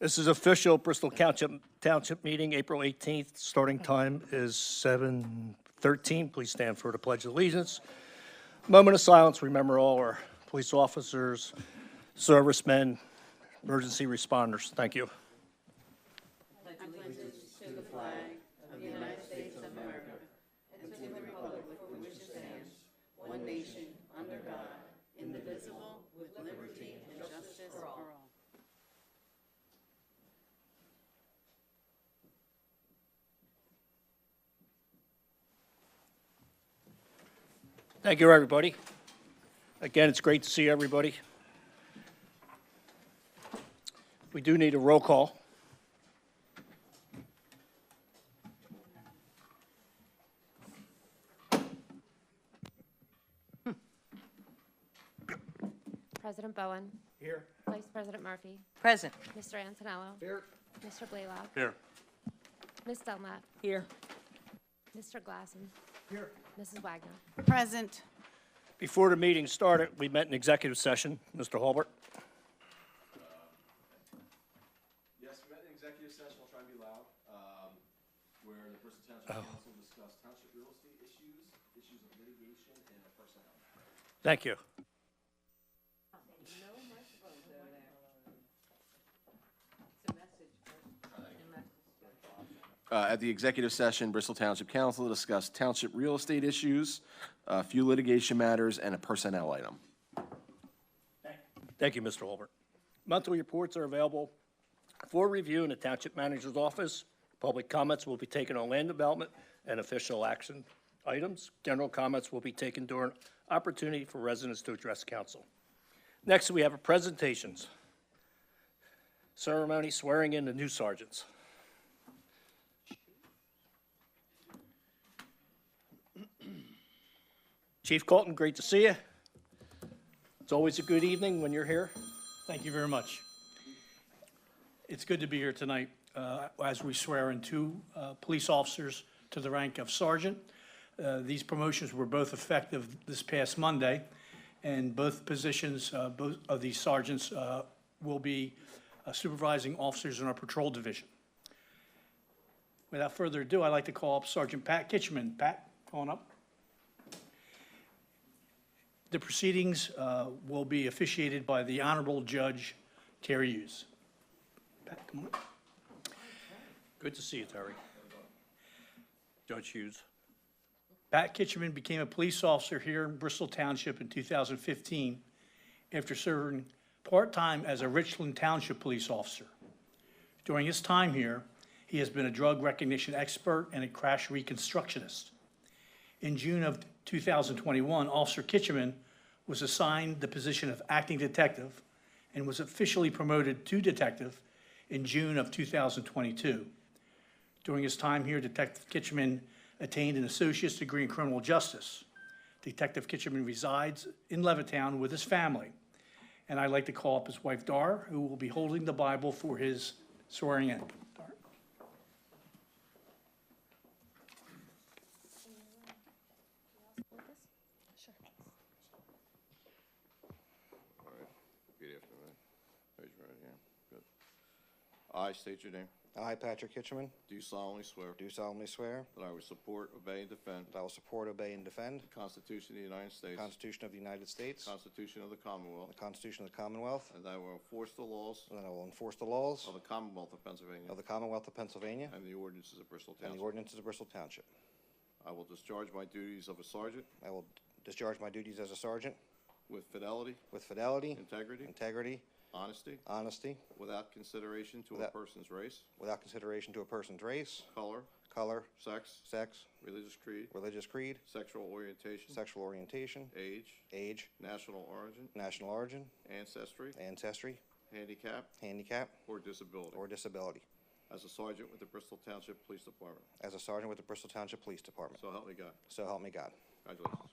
This is official Bristol Township meeting, April 18th. Starting time is 7:13. Please stand for the Pledge of Allegiance. Moment of silence. Remember all our police officers, servicemen, emergency responders. Thank you. Thank you, everybody. Again, it's great to see everybody. We do need a roll call. President Bowen. Here. Vice President Murphy. Present. Mr. Antonello. Here. Mr. Blaylock. Here. Ms. Dunlap. Here. Mr. Glassen. Here. Mrs. Wagner. Present. Before the meeting started, we met in executive session. Mr. Halbert. Yes, we met in executive session. I'll try to be loud. Where the Bristol Township Council discussed township real estate issues of litigation, and personnel. Thank you. At the executive session, Bristol Township Council discussed township real estate issues, a few litigation matters, and a personnel item. Thank you, Mr. Halbert. Monthly reports are available for review in the Township Manager's office. Public comments will be taken on land development and official action items. General comments will be taken during opportunity for residents to address council. Next, we have presentations. Ceremony swearing in the new sergeants. Chief Colton, great to see you. It's always a good evening when you're here. Thank you very much. It's good to be here tonight as we swear in two police officers to the rank of sergeant. These promotions were both effective this past Monday, and both positions, both of these sergeants will be supervising officers in our patrol division. Without further ado, I'd like to call up Sergeant Pat Kitchman. Pat, come on up. The proceedings will be officiated by the Honorable Judge Terry Hughes. Pat, come on. Good to see you, Terry. Judge Hughes. Pat Kitchman became a police officer here in Bristol Township in 2015 after serving part-time as a Richland Township police officer. During his time here, he has been a drug recognition expert and a crash reconstructionist. In June of 2021, Officer Kitchman was assigned the position of acting detective and was officially promoted to detective in June of 2022. During his time here, Detective Kitchman attained an associate's degree in criminal justice. Detective Kitchman resides in Levittown with his family. And I'd like to call up his wife, Dar, who will be holding the Bible for his swearing in. Dar. Repeat after me. Raise your right hand. Good. I state your name. I, Patrick Kitchman, Do solemnly swear do solemnly swear that I will support, obey, and defend that I will support, obey, and defend the Constitution of the United the States, Constitution of the United States, the Constitution of the Commonwealth, the Constitution of the Commonwealth, and that I will enforce the laws and that I will enforce the laws of the Commonwealth of Pennsylvania of the Commonwealth of Pennsylvania and the ordinances of Bristol and the Township. ordinances of Bristol Township. I will discharge my duties of a sergeant I will discharge my duties as a sergeant with fidelity, with fidelity, integrity, honesty, honesty, without consideration to a Without- person's race, without consideration to a person's race, color, color, sex, sex, religious creed, religious creed, sexual orientation, sexual orientation, age, national national origin, ancestry, handicap, handicap, or disability. or disability. As a sergeant with the Bristol Township Police Department. As a sergeant with the Bristol Township Police Department. So help me God. So help me God. Congratulations.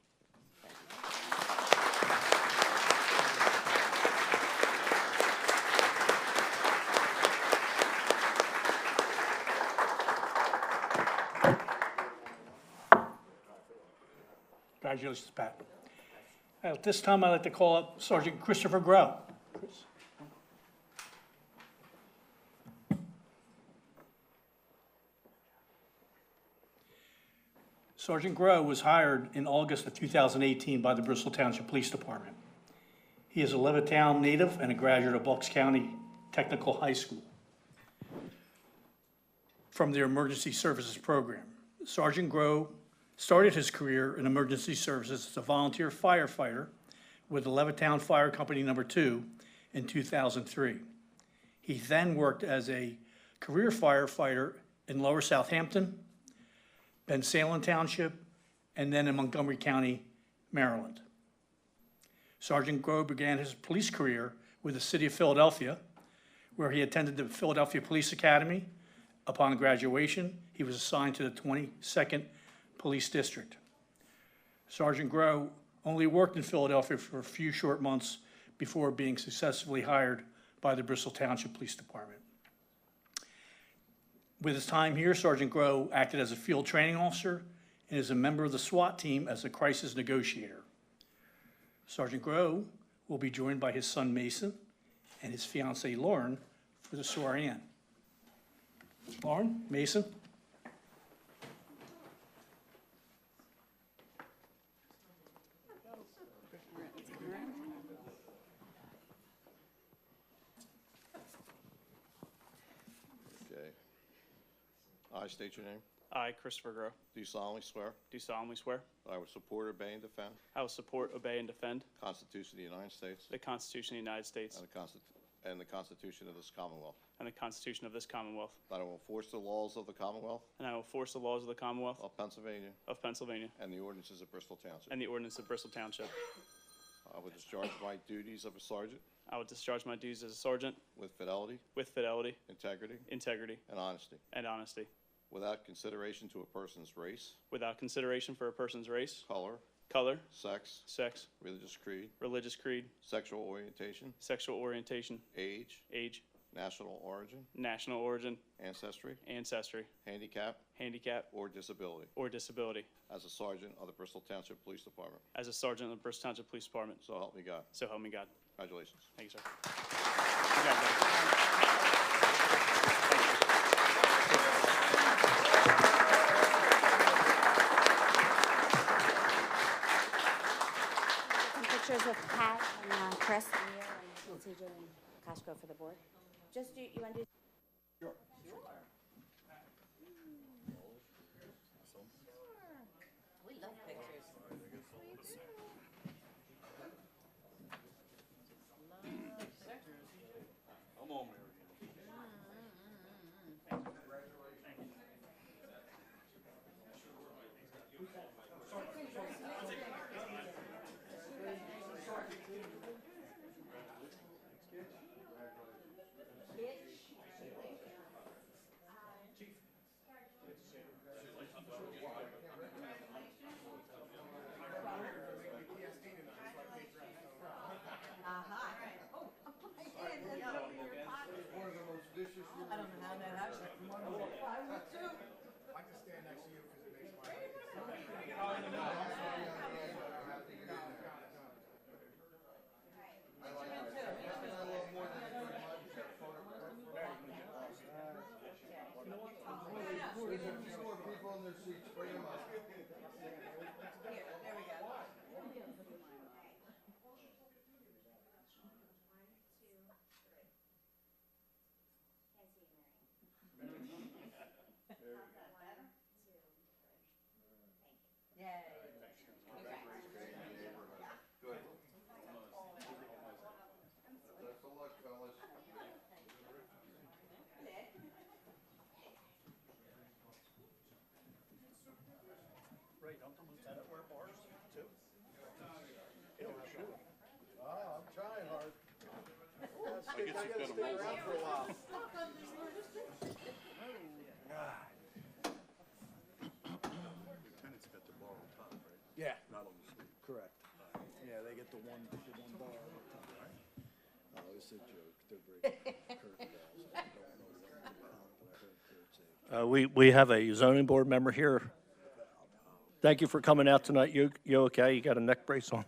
Congratulations, Pat. At this time, I'd like to call up Sergeant Christopher Grow. Chris. Sergeant Grow was hired in August of 2018 by the Bristol Township Police Department. He is a Levittown native and a graduate of Bucks County Technical High School from their emergency services program. Sergeant Grow started his career in emergency services as a volunteer firefighter with the Levittown Fire Company No. 2 in 2003. He then worked as a career firefighter in Lower Southampton, Ben Salem Township, and then in Montgomery County, Maryland. Sergeant Grow began his police career with the City of Philadelphia, where he attended the Philadelphia Police Academy. Upon graduation, he was assigned to the 22nd Police District. Sergeant Grow only worked in Philadelphia for a few short months before being successfully hired by the Bristol Township Police Department. With his time here, Sergeant Grow acted as a field training officer and is a member of the SWAT team as a crisis negotiator. Sergeant Grow will be joined by his son Mason and his fiancee Lauren for the swearing-in. Lauren, Mason. Okay. I state your name. I, Christopher Grow, Do solemnly swear do solemnly swear that I will support, obey, and defend I will support, obey, and defend the Constitution of the United States the Constitution of the United States and the Constitution of this Commonwealth. and the Constitution of this Commonwealth, That I will enforce the laws of the Commonwealth and I will enforce the laws of the Commonwealth of Pennsylvania of Pennsylvania and the ordinances of Bristol Township. and the ordinance of Bristol Township. I will discharge my duties of a sergeant I will discharge my duties as a sergeant with fidelity, with fidelity, integrity, integrity, and honesty, and honesty, without consideration to a person's race, without consideration for a person's race, color, color, sex, sex, religious creed, religious creed, sexual orientation, sexual orientation, age, age, national origin, national origin, ancestry, ancestry, handicap, handicap, or disability, or disability, as a sergeant of the Bristol Township Police Department. as a sergeant of the Bristol Township Police Department. So help me God. So help me God. Congratulations. Thank you, sir. Congratulations. Some pictures with Pat and Chris and CJ and Costco for the board. Just do, you want to do? We love pictures. I don't know how that happened. I would too. I can stand next to you because it makes my I'm trying hard. I guess you gotta stay around for a while. Lieutenants got the bar on top, right? Yeah, Not on the sleeve. correct. Yeah, they get the one bar at a time. Oh, it's a joke. They're breaking curtain balls. I don't know what it's about, but I heard Kurt say. We have a zoning board member here. Thank you for coming out tonight. You okay? You got a neck brace on?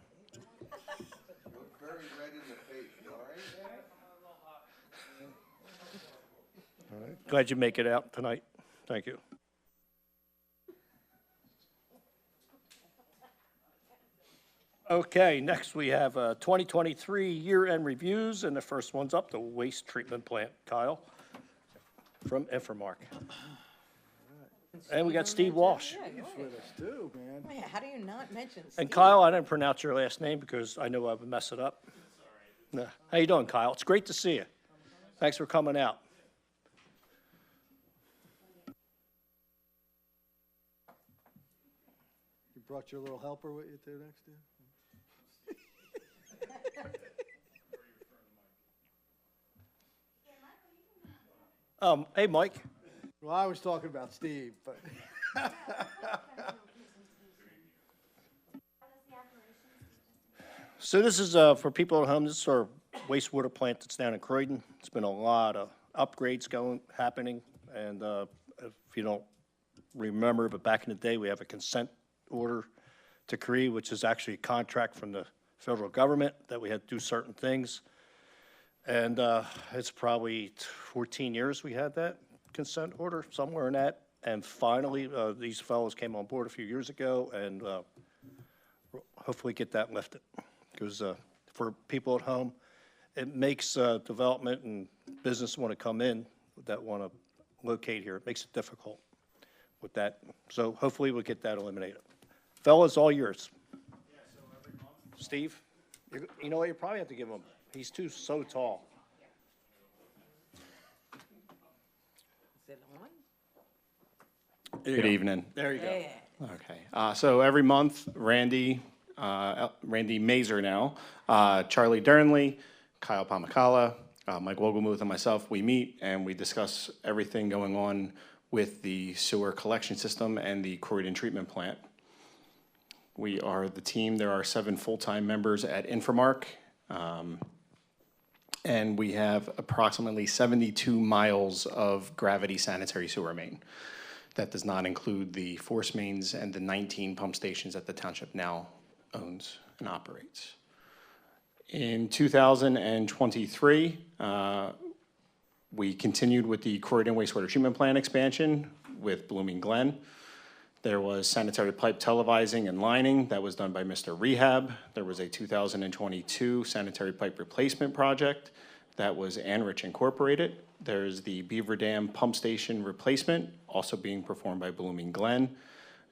Very red in the face, you all right? Glad you make it out tonight. Thank you. Okay, next we have 2023 year-end reviews, and the first one's up, the waste treatment plant. Kyle from Infomark. And we got Steve Walsh. With us too, man. Oh, yeah, how do you not mention And Steve? Kyle, I didn't pronounce your last name because I know I would mess it up. No. How you doing, Kyle? It's great to see you. Thanks for coming out. You brought your little helper with you too next year? Hey, Mike. Well, I was talking about Steve, but So this is, for people at home, this is our wastewater plant that's down in Croydon. It's been a lot of upgrades happening, and if you don't remember, but back in the day, we have a consent order decree, which is actually a contract from the federal government that we had to do certain things. And it's probably 14 years we had that consent order, somewhere in that. And finally, these fellows came on board a few years ago, and we'll hopefully get that lifted. Because for people at home, it makes development and business want to come in that want to locate here. It makes it difficult with that. So hopefully we'll get that eliminated. Fellas, all yours. Steve, you know what, you probably have to give him, he's so tall. Is it on? Good evening. There you go. Yeah. Okay. So every month, Randy Mazer now, Charlie Dernley, Kyle Pamakala, Mike Wogelmuth, and myself, we meet and we discuss everything going on with the sewer collection system and the Croydon treatment plant. We are the team. There are 7 full-time members at Infomark, and we have approximately 72 miles of gravity sanitary sewer main. That does not include the force mains and the 19 pump stations that the township now owns and operates. In 2023, we continued with the Croydon wastewater treatment plant expansion with Blooming Glen. There was sanitary pipe televising and lining that was done by Mr. Rehab. There was a 2022 sanitary pipe replacement project that was Anrich Incorporated. There's the Beaver Dam pump station replacement, also being performed by Blooming Glen.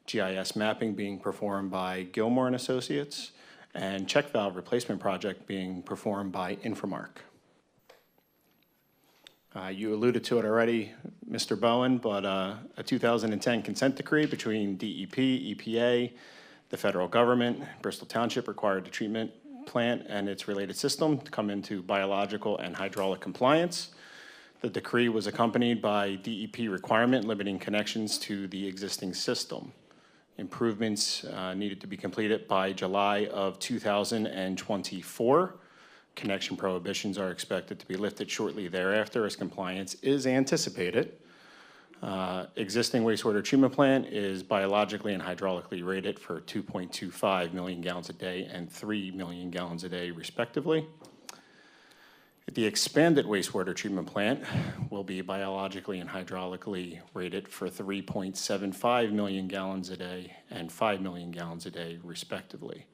GIS mapping being performed by Gilmore and Associates, and check valve replacement project being performed by Infomark. You alluded to it already, Mr. Bowen, but a 2010 consent decree between DEP, EPA, the federal government, Bristol Township required the treatment plant and its related system to come into biological and hydraulic compliance. The decree was accompanied by DEP requirement limiting connections to the existing system. Improvements needed to be completed by July of 2024. Connection prohibitions are expected to be lifted shortly thereafter as compliance is anticipated. Existing wastewater treatment plant is biologically and hydraulically rated for 2.25 million gallons a day and 3 million gallons a day respectively. The expanded wastewater treatment plant will be biologically and hydraulically rated for 3.75 million gallons a day and 5 million gallons a day respectively.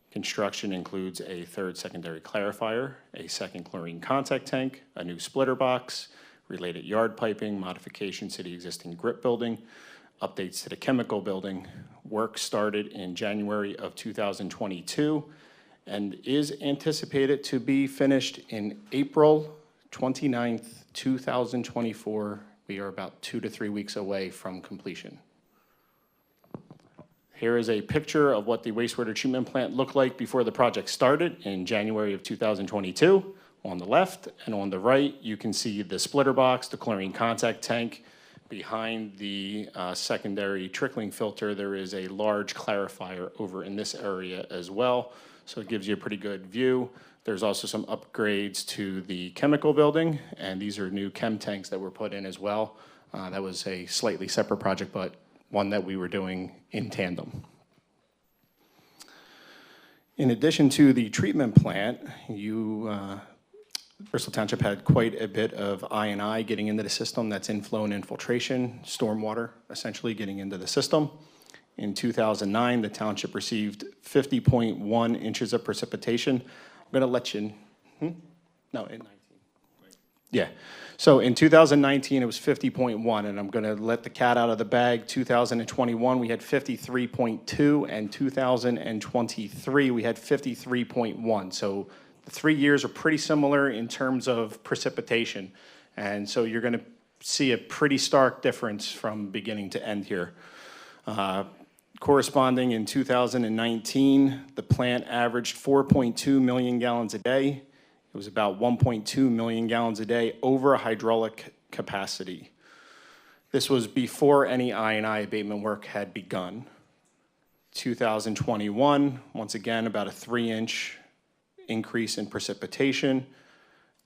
Construction includes a third secondary clarifier, a second chlorine contact tank, a new splitter box, related yard piping, modifications to the existing grip building, updates to the chemical building. Work started in January of 2022 and is anticipated to be finished in April 29th, 2024. We are about 2 to 3 weeks away from completion. Here is a picture of what the wastewater treatment plant looked like before the project started in January of 2022. On the left and on the right, you can see the splitter box, the chlorine contact tank. Behind the secondary trickling filter, there is a large clarifier over in this area as well. So it gives you a pretty good view. There's also some upgrades to the chemical building, and these are new chem tanks that were put in as well. That was a slightly separate project, but one that we were doing in tandem. In addition to the treatment plant, Bristol Township had quite a bit of I&I getting into the system. That's inflow and infiltration, stormwater essentially getting into the system. In 2009, the township received 50.1 inches of precipitation. I'm going to let you, no, in 19. Yeah. So in 2019, it was 50.1, and I'm going to let the cat out of the bag. 2021, we had 53.2, and 2023, we had 53.1. So the 3 years are pretty similar in terms of precipitation. And so you're going to see a pretty stark difference from beginning to end here. Corresponding in 2019, the plant averaged 4.2 million gallons a day. It was about 1.2 million gallons a day over hydraulic capacity. This was before any I&I abatement work had begun. 2021, once again, about a 3-inch increase in precipitation.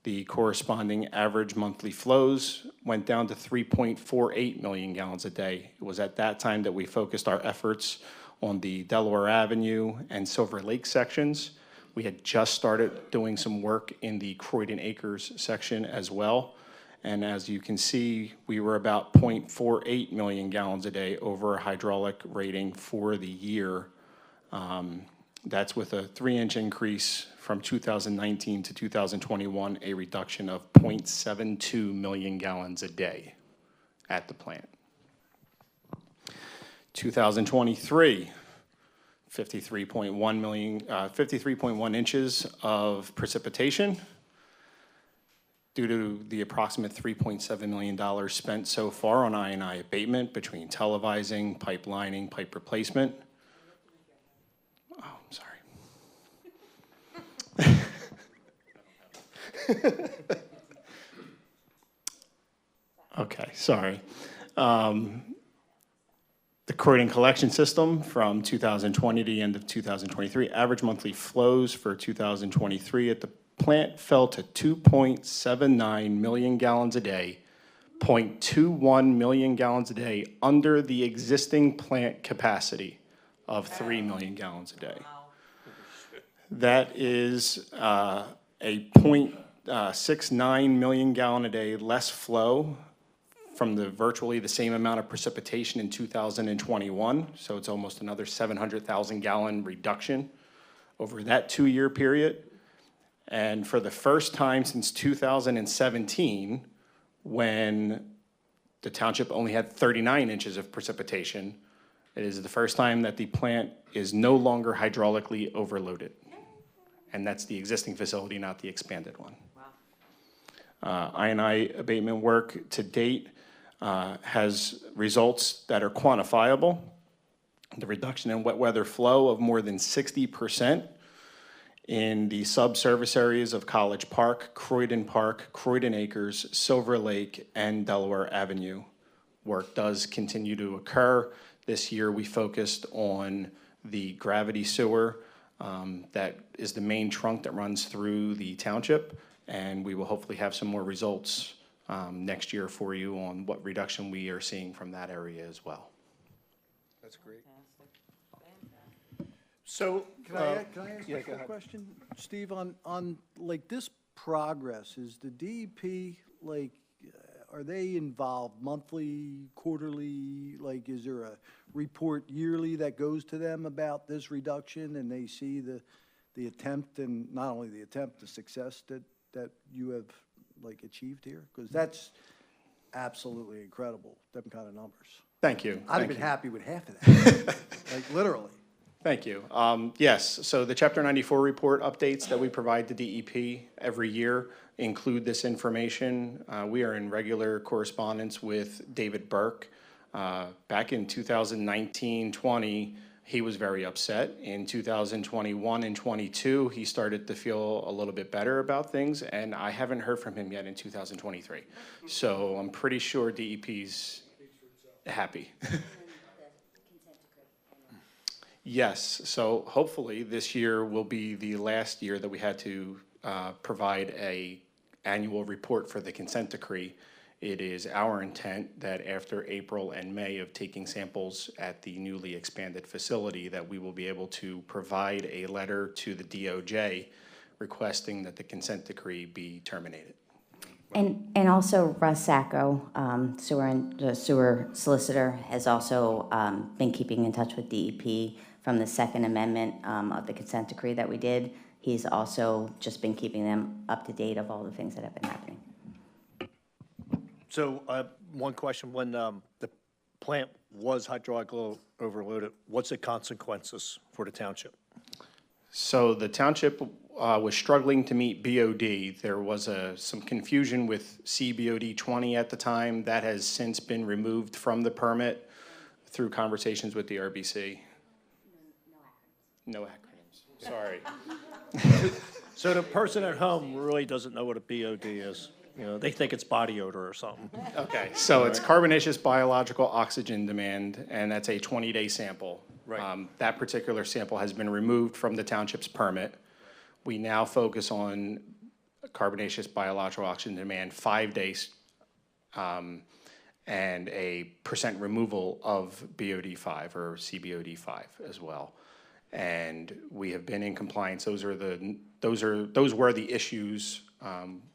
The corresponding average monthly flows went down to 3.48 million gallons a day. It was at that time that we focused our efforts on the Delaware Avenue and Silver Lake sections. We had just started doing some work in the Croydon Acres section as well. And as you can see, we were about 0.48 million gallons a day over a hydraulic rating for the year. That's with a 3-inch increase from 2019 to 2021, a reduction of 0.72 million gallons a day at the plant. 2023, 53.1 inches of precipitation due to the approximate $3.7 million spent so far on I&I abatement between televising, pipelining, pipe replacement. Oh, I'm sorry. Okay, sorry. The Croydon collection system from 2020 to the end of 2023, average monthly flows for 2023 at the plant fell to 2.79 million gallons a day, 0.21 million gallons a day under the existing plant capacity of 3 million gallons a day. That is a 0.69 million gallon a day less flow from the virtually the same amount of precipitation in 2021. So it's almost another 700,000 gallon reduction over that 2-year period. And for the first time since 2017, when the township only had 39 inches of precipitation, it is the first time that the plant is no longer hydraulically overloaded. And that's the existing facility, not the expanded one. I&I abatement work to date has results that are quantifiable. The reduction in wet weather flow of more than 60% in the sub-service areas of College Park, Croydon Acres, Silver Lake, and Delaware Avenue. Work does continue to occur. This year we focused on the gravity sewer that is the main trunk that runs through the township, and we will hopefully have some more results next year for you on what reduction we are seeing from that area as well. That's great. So, Can I ask yeah, a go quick ahead. question? Steve, on like this progress, is the DEP, like, are they involved monthly, quarterly? Like, is there a report yearly that goes to them about this reduction, and they see the attempt, and not only the attempt, the success that you have, like, achieved here? Because that's absolutely incredible, them kind of numbers. Thank you. I'd have Thank been you. happy with half of that, like, literally. Thank you. Yes, so the Chapter 94 report updates that we provide to DEP every year include this information. We are in regular correspondence with David Burke. Back in 2019-20, he was very upset. In 2021 and 22, he started to feel a little bit better about things, and I haven't heard from him yet in 2023. So I'm pretty sure DEP's happy. Yes, so hopefully this year will be the last year that we had to provide a annual report for the consent decree. It is our intent that after April and May of taking samples at the newly expanded facility, that we will be able to provide a letter to the DOJ requesting that the consent decree be terminated. And also Russ Sacco, the sewer solicitor, has also been keeping in touch with DEP from the Second Amendment of the consent decree that we did. He's also just been keeping them up to date of all the things that have been happening. So, one question, when the plant was hydraulically overloaded, what's the consequences for the township? So the township was struggling to meet BOD. There was some confusion with CBOD 20 at the time. That has since been removed from the permit through conversations with the RBC. No acronyms, sorry. So the person at home really doesn't know what a BOD is. You know, they think it's body odor or something. Okay, so it's carbonaceous biological oxygen demand, and that's a 20-day sample. Right. That particular sample has been removed from the township's permit. We now focus on carbonaceous biological oxygen demand 5 days, and a % removal of BOD5 or CBOD5 as well. And we have been in compliance. Those were the issues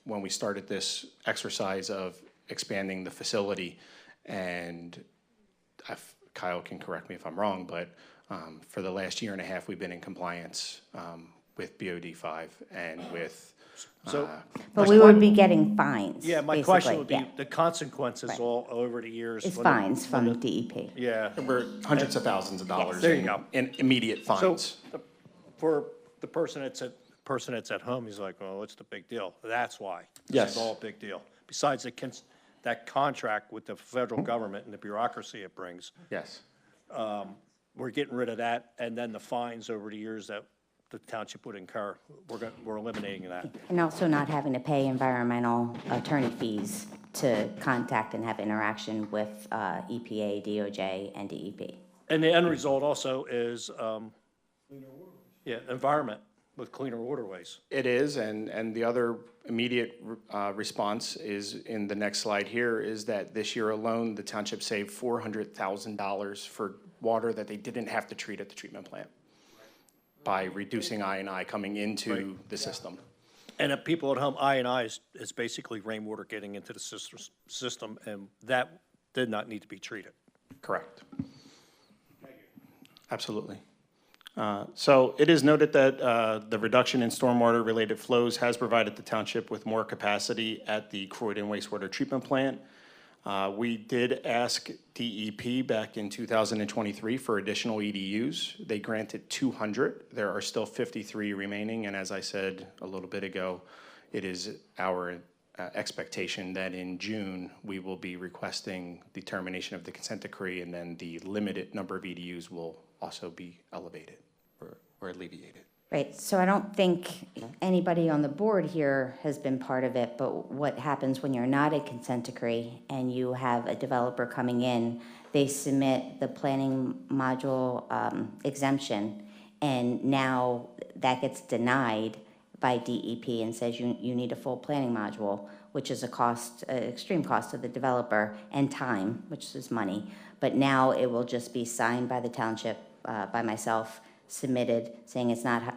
when we started this exercise of expanding the facility. And Kyle can correct me if I'm wrong, but for the last year and a half, we've been in compliance with BOD5 and with. But we would be getting fines. Yeah, my basically, question would be, yeah. the consequences Right. all over the years. It's when the- fines from DEP. Yeah. We're hundreds of thousands of dollars There you go. in immediate So, fines. for the person that's at home, he's like, well, what's the big deal? That's why. Yes. It's all a big deal. Besides that contract with the federal government and the bureaucracy it brings, Yes. we're getting rid of that, and then the fines over the years that the township would incur, we're eliminating that. And also not having to pay environmental attorney fees to contact and have interaction with EPA, DOJ, and DEP. And the end result also is, environment with cleaner waterways. It is, and the other immediate response is in the next slide here, is that this year alone, the township saved $400,000 for water that they didn't have to treat at the treatment plant by reducing I&I coming into the system. And at people at home, I&I is basically rainwater getting into the system, and that did not need to be treated. Correct. Absolutely. So it is noted that the reduction in stormwater-related flows has provided the township with more capacity at the Croydon wastewater treatment plant. We did ask DEP back in 2023 for additional EDUs. They granted 200. There are still 53 remaining, and as I said a little bit ago, it is our expectation that in June, we will be requesting the termination of the consent decree, and then the limited number of EDUs will also be elevated or alleviated. Right, so I don't think anybody on the board here has been part of it, but what happens when you're not a consent decree and you have a developer coming in, they submit the planning module exemption, and now that gets denied by DEP and says you need a full planning module, which is a cost, extreme cost to the developer and time, which is money. But now it will just be signed by the township, by myself, submitted, saying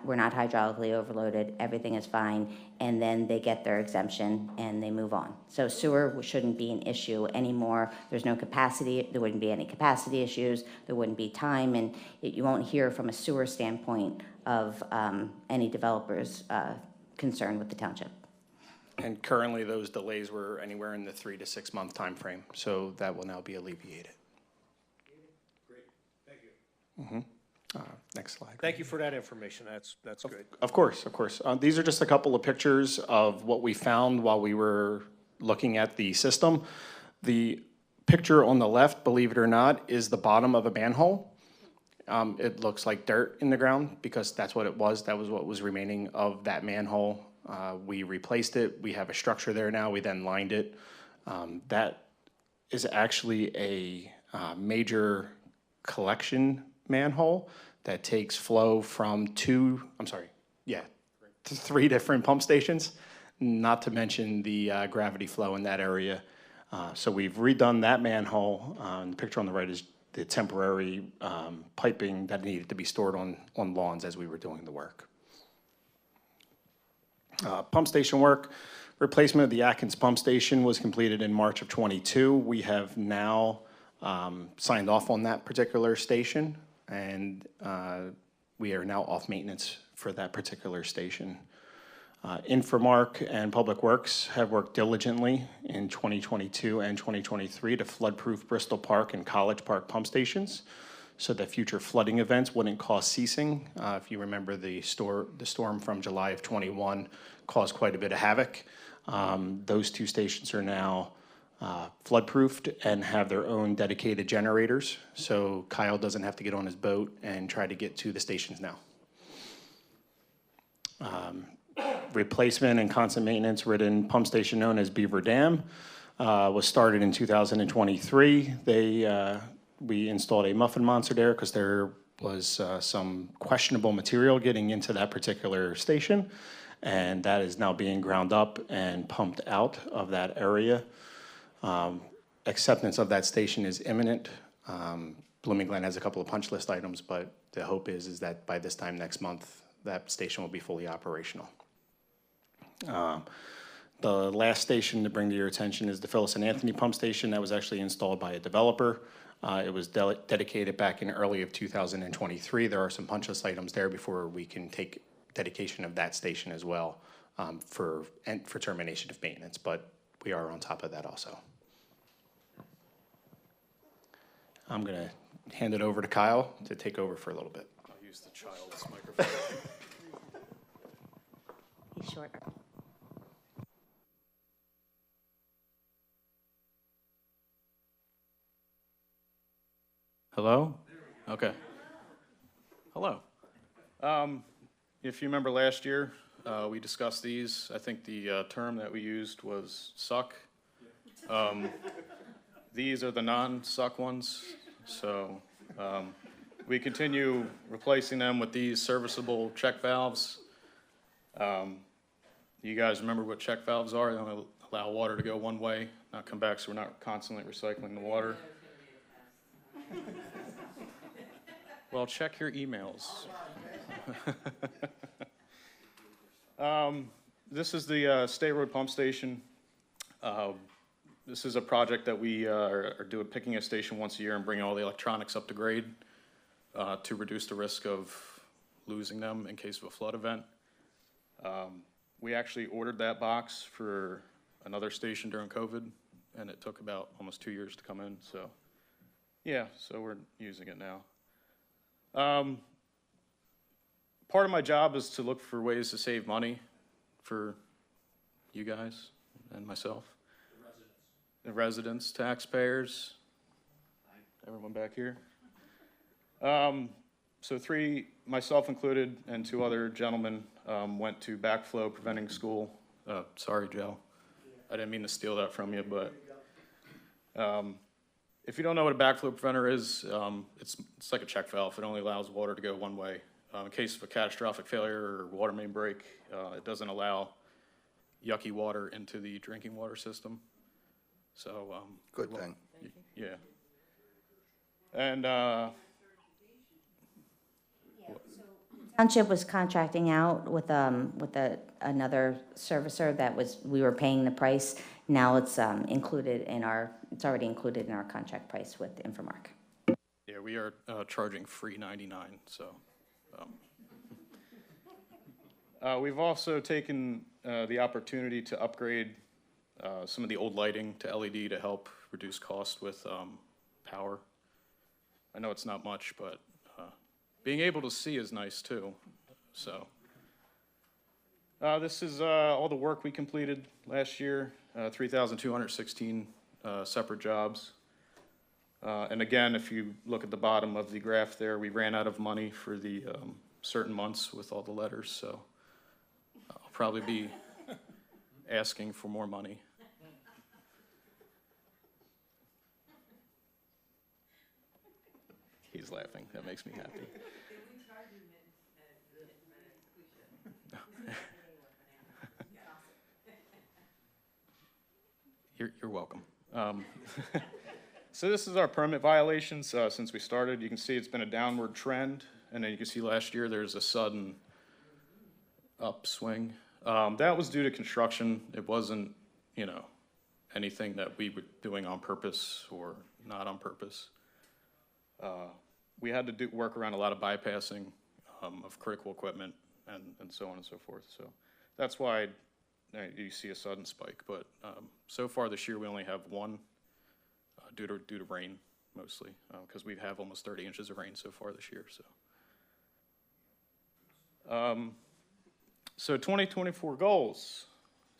we're not hydraulically overloaded, everything is fine, and then they get their exemption and they move on. So sewer shouldn't be an issue anymore. There's no capacity, there wouldn't be any capacity issues, there wouldn't be time, and you won't hear from a sewer standpoint of any developers concerned with the township. And currently, those delays were anywhere in the 3 to 6 month time frame, so that will now be alleviated. Great, thank you. Next slide. Thank you for that information, that's great. Of course, of course. These are just a couple of pictures of what we found while we were looking at the system. The picture on the left, believe it or not, is the bottom of a manhole. It looks like dirt in the ground because that's what it was. That was what was remaining of that manhole. We replaced it. We have a structure there now. We then lined it. That is actually a major collection manhole that takes flow from 3 different pump stations, not to mention the gravity flow in that area. So we've redone that manhole. The picture on the right is the temporary piping that needed to be stored on lawns as we were doing the work. Pump station work, Replacement of the Atkins pump station was completed in March of '22. We have now signed off on that particular station, and we are now off maintenance for that particular station. Infomark and Public Works have worked diligently in 2022 and 2023 to flood-proof Bristol Park and College Park pump stations so that future flooding events wouldn't cause ceasing. If you remember, the storm from July of '21 caused quite a bit of havoc. Those two stations are now flood-proofed and have their own dedicated generators, so Kyle doesn't have to get on his boat and try to get to the stations now. Replacement and constant maintenance ridden pump station known as Beaver Dam was started in 2023. We installed a muffin monster there because there was some questionable material getting into that particular station, and that is now being ground up and pumped out of that area. Acceptance of that station is imminent. Blooming Glen has a couple of punch list items, but the hope is that by this time next month, that station will be fully operational. The last station to bring to your attention is the Phyllis and Anthony pump station that was actually installed by a developer. It was dedicated back in early of 2023. There are some punch list items there before we can take dedication of that station as well for termination of maintenance, but we are on top of that also. I'm going to hand it over to Kyle to take over for a little bit. I'll use the child's microphone. He's short. Hello? Okay. Hello. If you remember last year, we discussed these. I think the term that we used was suck. These are the non-suck ones. So we continue replacing them with these serviceable check valves. You guys remember what check valves are? They only allow water to go one way, not come back, so we're not constantly recycling the water. Well, check your emails. This is the State Road Pump Station. This is a project that we are picking a station once a year and bringing all the electronics up to grade to reduce the risk of losing them in case of a flood event. We actually ordered that box for another station during COVID, and it took about almost 2 years to come in. So, yeah, so we're using it now. Part of my job is to look for ways to save money for you guys and myself. The residents, taxpayers, everyone back here. So myself included, and two other gentlemen went to backflow preventing school. Sorry, Joe. I didn't mean to steal that from you, but if you don't know what a backflow preventer is, it's like a check valve. It only allows water to go one way. In case of a catastrophic failure or water main break, it doesn't allow yucky water into the drinking water system. So Good thing. Yeah. And Township was contracting out with another servicer that we were paying the price. Now it's already included in our contract price with Infomark. yeah, we are charging free $99. So we've also taken the opportunity to upgrade some of the old lighting to LED to help reduce cost with power. I know it's not much, but being able to see is nice too. So this is all the work we completed last year, 3,216 separate jobs. And again, if you look at the bottom of the graph there, we ran out of money for the certain months with all the letters, so I'll probably be asking for more money. He's laughing. That makes me happy. You're welcome. So this is our permit violations since we started. You can see it's been a downward trend, and then you can see last year there's a sudden upswing. That was due to construction. It wasn't, anything that we were doing on purpose or not on purpose. We had to work around a lot of bypassing of critical equipment and so on and so forth. So that's why you see a sudden spike. But so far this year, we only have one due to rain mostly, because we have almost 30 inches of rain so far this year. So 2024 goals.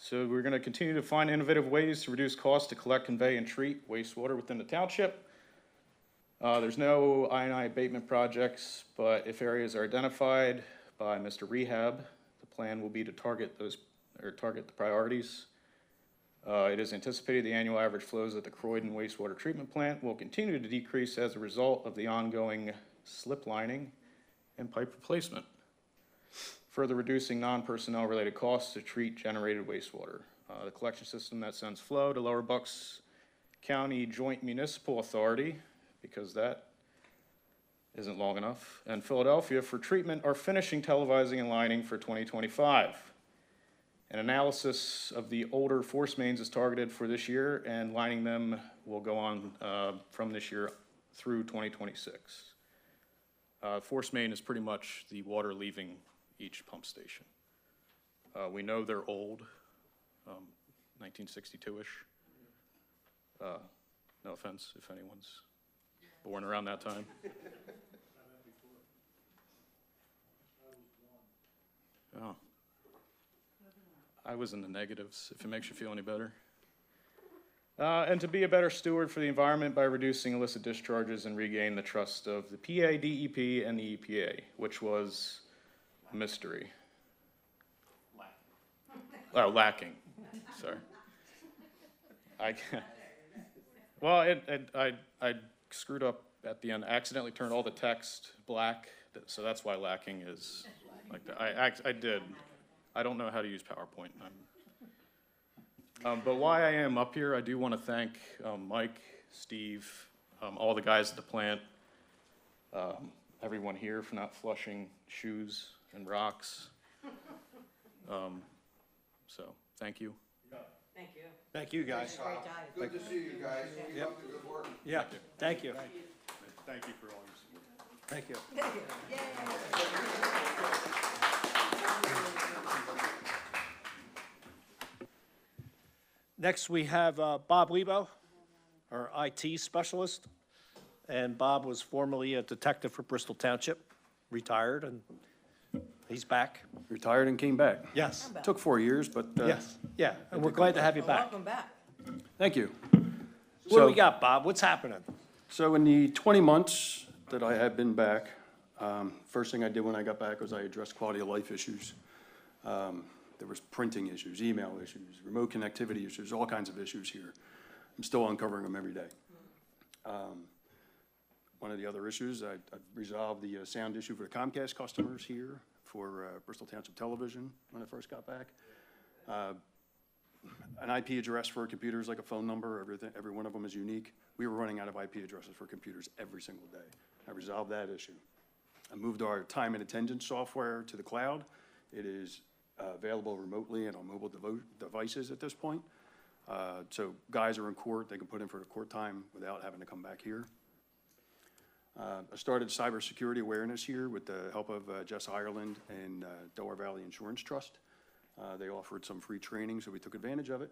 So we're going to continue to find innovative ways to reduce costs to collect, convey, and treat wastewater within the township. There's no I&I abatement projects, but if areas are identified by Mr. Rehab, the plan will be to target the priorities. It is anticipated the annual average flows at the Croydon wastewater treatment plant will continue to decrease as a result of the ongoing slip lining and pipe replacement, further reducing non-personnel related costs to treat generated wastewater. The collection system that sends flow to Lower Bucks County Joint Municipal Authority, because that isn't long enough, and Philadelphia for treatment are finishing televising and lining for 2025. An analysis of the older force mains is targeted for this year, and lining them will go on from this year through 2026. Force main is pretty much the water leaving each pump station. We know they're old, 1962-ish. No offense if anyone's born around that time. Oh. I was in the negatives, if it makes you feel any better. And to be a better steward for the environment by reducing illicit discharges and regain the trust of the PA, DEP, and the EPA, which was a mystery. Lacking. Sorry. I screwed up at the end. I accidentally turned all the text black, so that's why lacking is like that. I did. I don't know how to use PowerPoint. But why I am up here, I do want to thank Mike, Steve, all the guys at the plant, everyone here for not flushing shoes and rocks. So, thank you. Thank you. Thank you, guys. Great job. Good to see you guys. Keep up the good work. Yeah, thank you. Thank you for all your support. Thank you. Thank you. Next, we have Bob Lebo, our IT specialist. And Bob was formerly a detective for Bristol Township, retired, and he's back. Retired and came back. Yes, Took 4 years, but. yes, yeah, and we're glad to have you Well, back. welcome back. Thank you. What do we got, Bob? What's happening? So in the 20 months that I have been back, first thing I did when I got back was I addressed quality of life issues. There was printing issues, email issues, remote connectivity issues, all kinds of issues here. I'm still uncovering them every day. One of the other issues, I resolved the sound issue for the Comcast customers here for Bristol Township Television when I first got back. An IP address for computers, like a phone number, every one of them is unique. We were running out of IP addresses for computers every single day. I resolved that issue. I moved our time and attendance software to the cloud. It is available remotely and on mobile devices at this point. So guys are in court, they can put in for a court time without having to come back here. I started cybersecurity awareness here with the help of Jess Ireland and Delaware Valley Insurance Trust. They offered some free training, so we took advantage of it.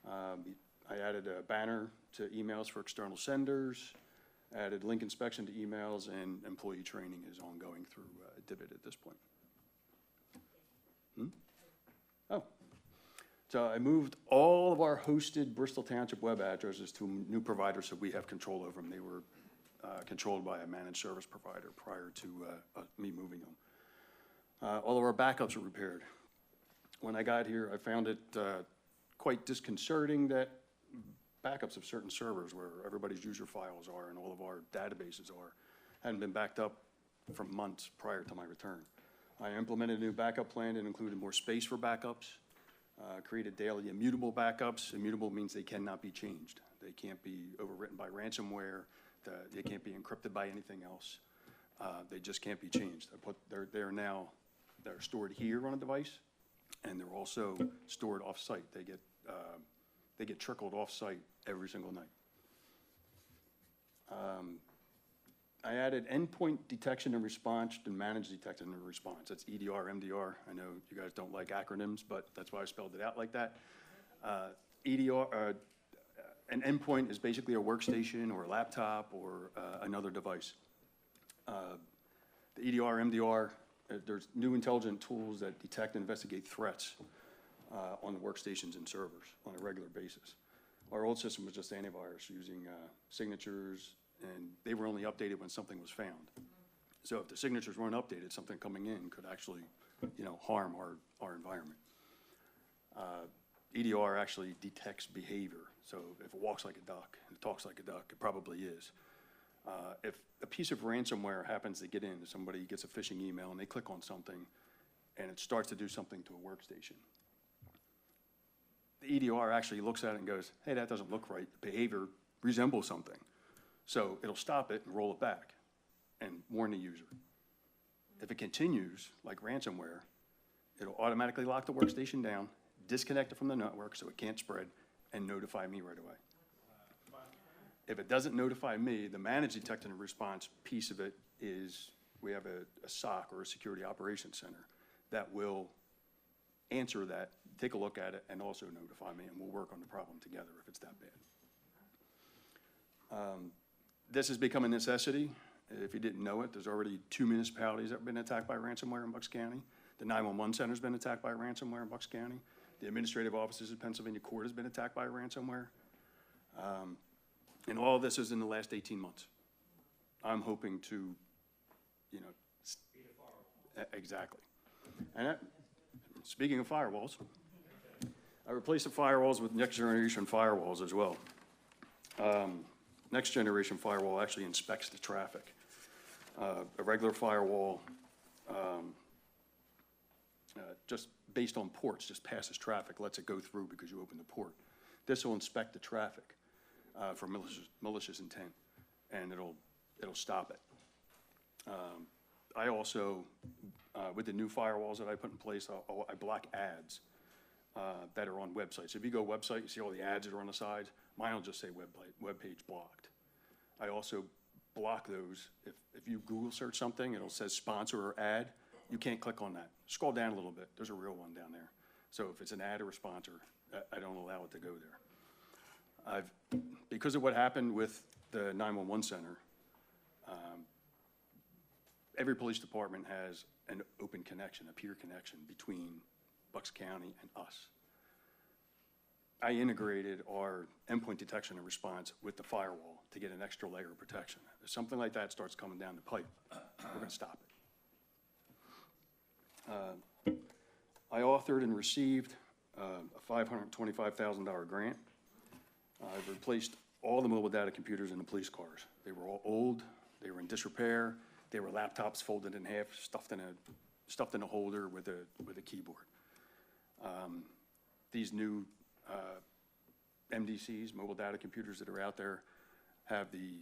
I added a banner to emails for external senders, added link inspection to emails, and employee training is ongoing through Divot at this point. Oh, so I moved all of our hosted Bristol Township web addresses to a new provider, so we have control over them. They were controlled by a managed service provider prior to me moving them. All of our backups are repaired. When I got here, I found it quite disconcerting that backups of certain servers where everybody's user files are and all of our databases are hadn't been backed up for months prior to my return. I implemented a new backup plan that included more space for backups, created daily immutable backups. Immutable means they cannot be changed. They can't be overwritten by ransomware. They can't be encrypted by anything else. They just can't be changed. They're stored here on a device, and they're also stored off-site. They get trickled off-site every single night. I added endpoint detection and response and managed detection and response. That's EDR, MDR. I know you guys don't like acronyms, but that's why I spelled it out like that. An endpoint is basically a workstation or a laptop or another device. The EDR, MDR, there's new intelligent tools that detect and investigate threats on the workstations and servers on a regular basis. Our old system was just antivirus using signatures, and they were only updated when something was found. So if the signatures weren't updated, something coming in could actually, harm our environment. EDR actually detects behavior. So if it walks like a duck, and it talks like a duck, it probably is. If a piece of ransomware happens to get in, somebody gets a phishing email and they click on something and it starts to do something to a workstation, the EDR actually looks at it and goes, hey, that doesn't look right. The behavior resembles something. So it'll stop it and roll it back and warn the user. If it continues, like ransomware, it'll automatically lock the workstation down, disconnect it from the network so it can't spread, and notify me right away. If it doesn't notify me, the managed detection and response piece of it is we have a SOC, or a security operations center, that will answer that, take a look at it, and also notify me, and we'll work on the problem together if it's that bad. This has become a necessity. If you didn't know it, there's already 2 municipalities that have been attacked by ransomware in Bucks County. The 911 center's been attacked by ransomware in Bucks County. The administrative offices of Pennsylvania Court has been attacked by ransomware. And all of this is in the last 18 months. I'm hoping to, exactly. And speaking of firewalls, I replaced the firewalls with next generation firewalls as well. Next generation firewall actually inspects the traffic. A regular firewall, just based on ports, just passes traffic, lets it go through because you open the port. This will inspect the traffic for malicious intent, and it'll stop it. I also, with the new firewalls that I put in place, I block ads that are on websites. If you go website, you see all the ads that are on the side. Mine will just say web page blocked. I also block those. If you Google search something, it'll say sponsor or ad. You can't click on that. Scroll down a little bit. There's a real one down there. So if it's an ad or a sponsor, I don't allow it to go there. Because of what happened with the 911 center, every police department has an open connection, a peer connection between Bucks County and us. I integrated our endpoint detection and response with the firewall to get an extra layer of protection. If something like that starts coming down the pipe, we're going to stop it. I authored and received a $525,000 grant. I've replaced all the mobile data computers in the police cars. They were all old, they were in disrepair, they were laptops folded in half, stuffed in a holder with a keyboard. These new MDCs, mobile data computers that are out there, have the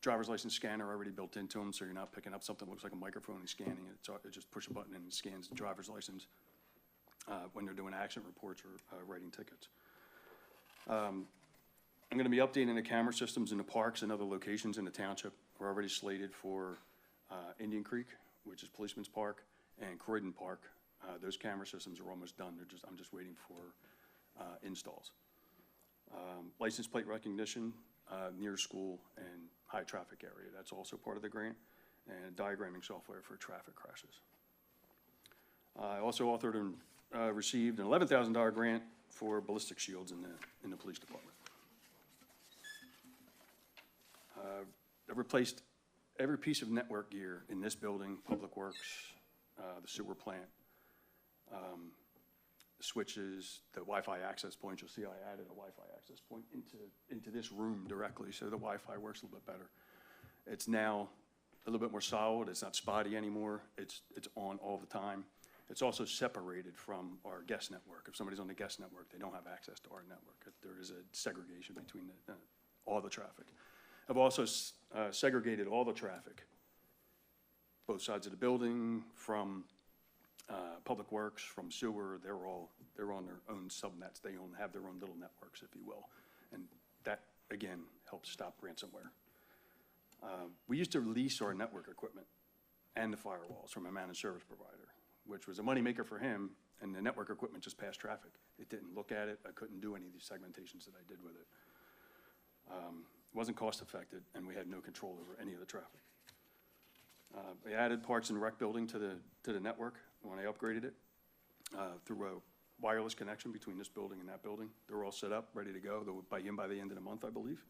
driver's license scanner already built into them, so you're not picking up something that looks like a microphone and scanning it. It just push a button and it scans the driver's license when they're doing accident reports or writing tickets. I'm going to be updating the camera systems in the parks and other locations in the township. We're already slated for Indian Creek, which is Policeman's Park, and Croydon Park. Those camera systems are almost done. I'm just waiting for installs. License plate recognition near school and high traffic area. That's also part of the grant, and diagramming software for traffic crashes. I also authored and received an $11,000 grant for ballistic shields in the police department. I've replaced every piece of network gear in this building, Public Works, the sewer plant, the switches, the Wi-Fi access points. You'll see I added a Wi-Fi access point into this room directly, so the Wi-Fi works a little bit better. It's now a little bit more solid. It's not spotty anymore. It's on all the time. It's also separated from our guest network. If somebody's on the guest network, they don't have access to our network. There is a segregation between all the traffic. I've also segregated all the traffic, both sides of the building, from Public Works, from sewer, they're on their own subnets. They have their own little networks, if you will. And that, again, helps stop ransomware. We used to lease our network equipment and the firewalls from a managed service provider, which was a moneymaker for him, and the network equipment just passed traffic. It didn't look at it. I couldn't do any of these segmentations that I did with it. It wasn't cost effective, and we had no control over any of the traffic. They added Parks and Rec building to the network when I upgraded it through a wireless connection between this building and that building. They're all set up, ready to go. They'll be in by the end of the month, I believe.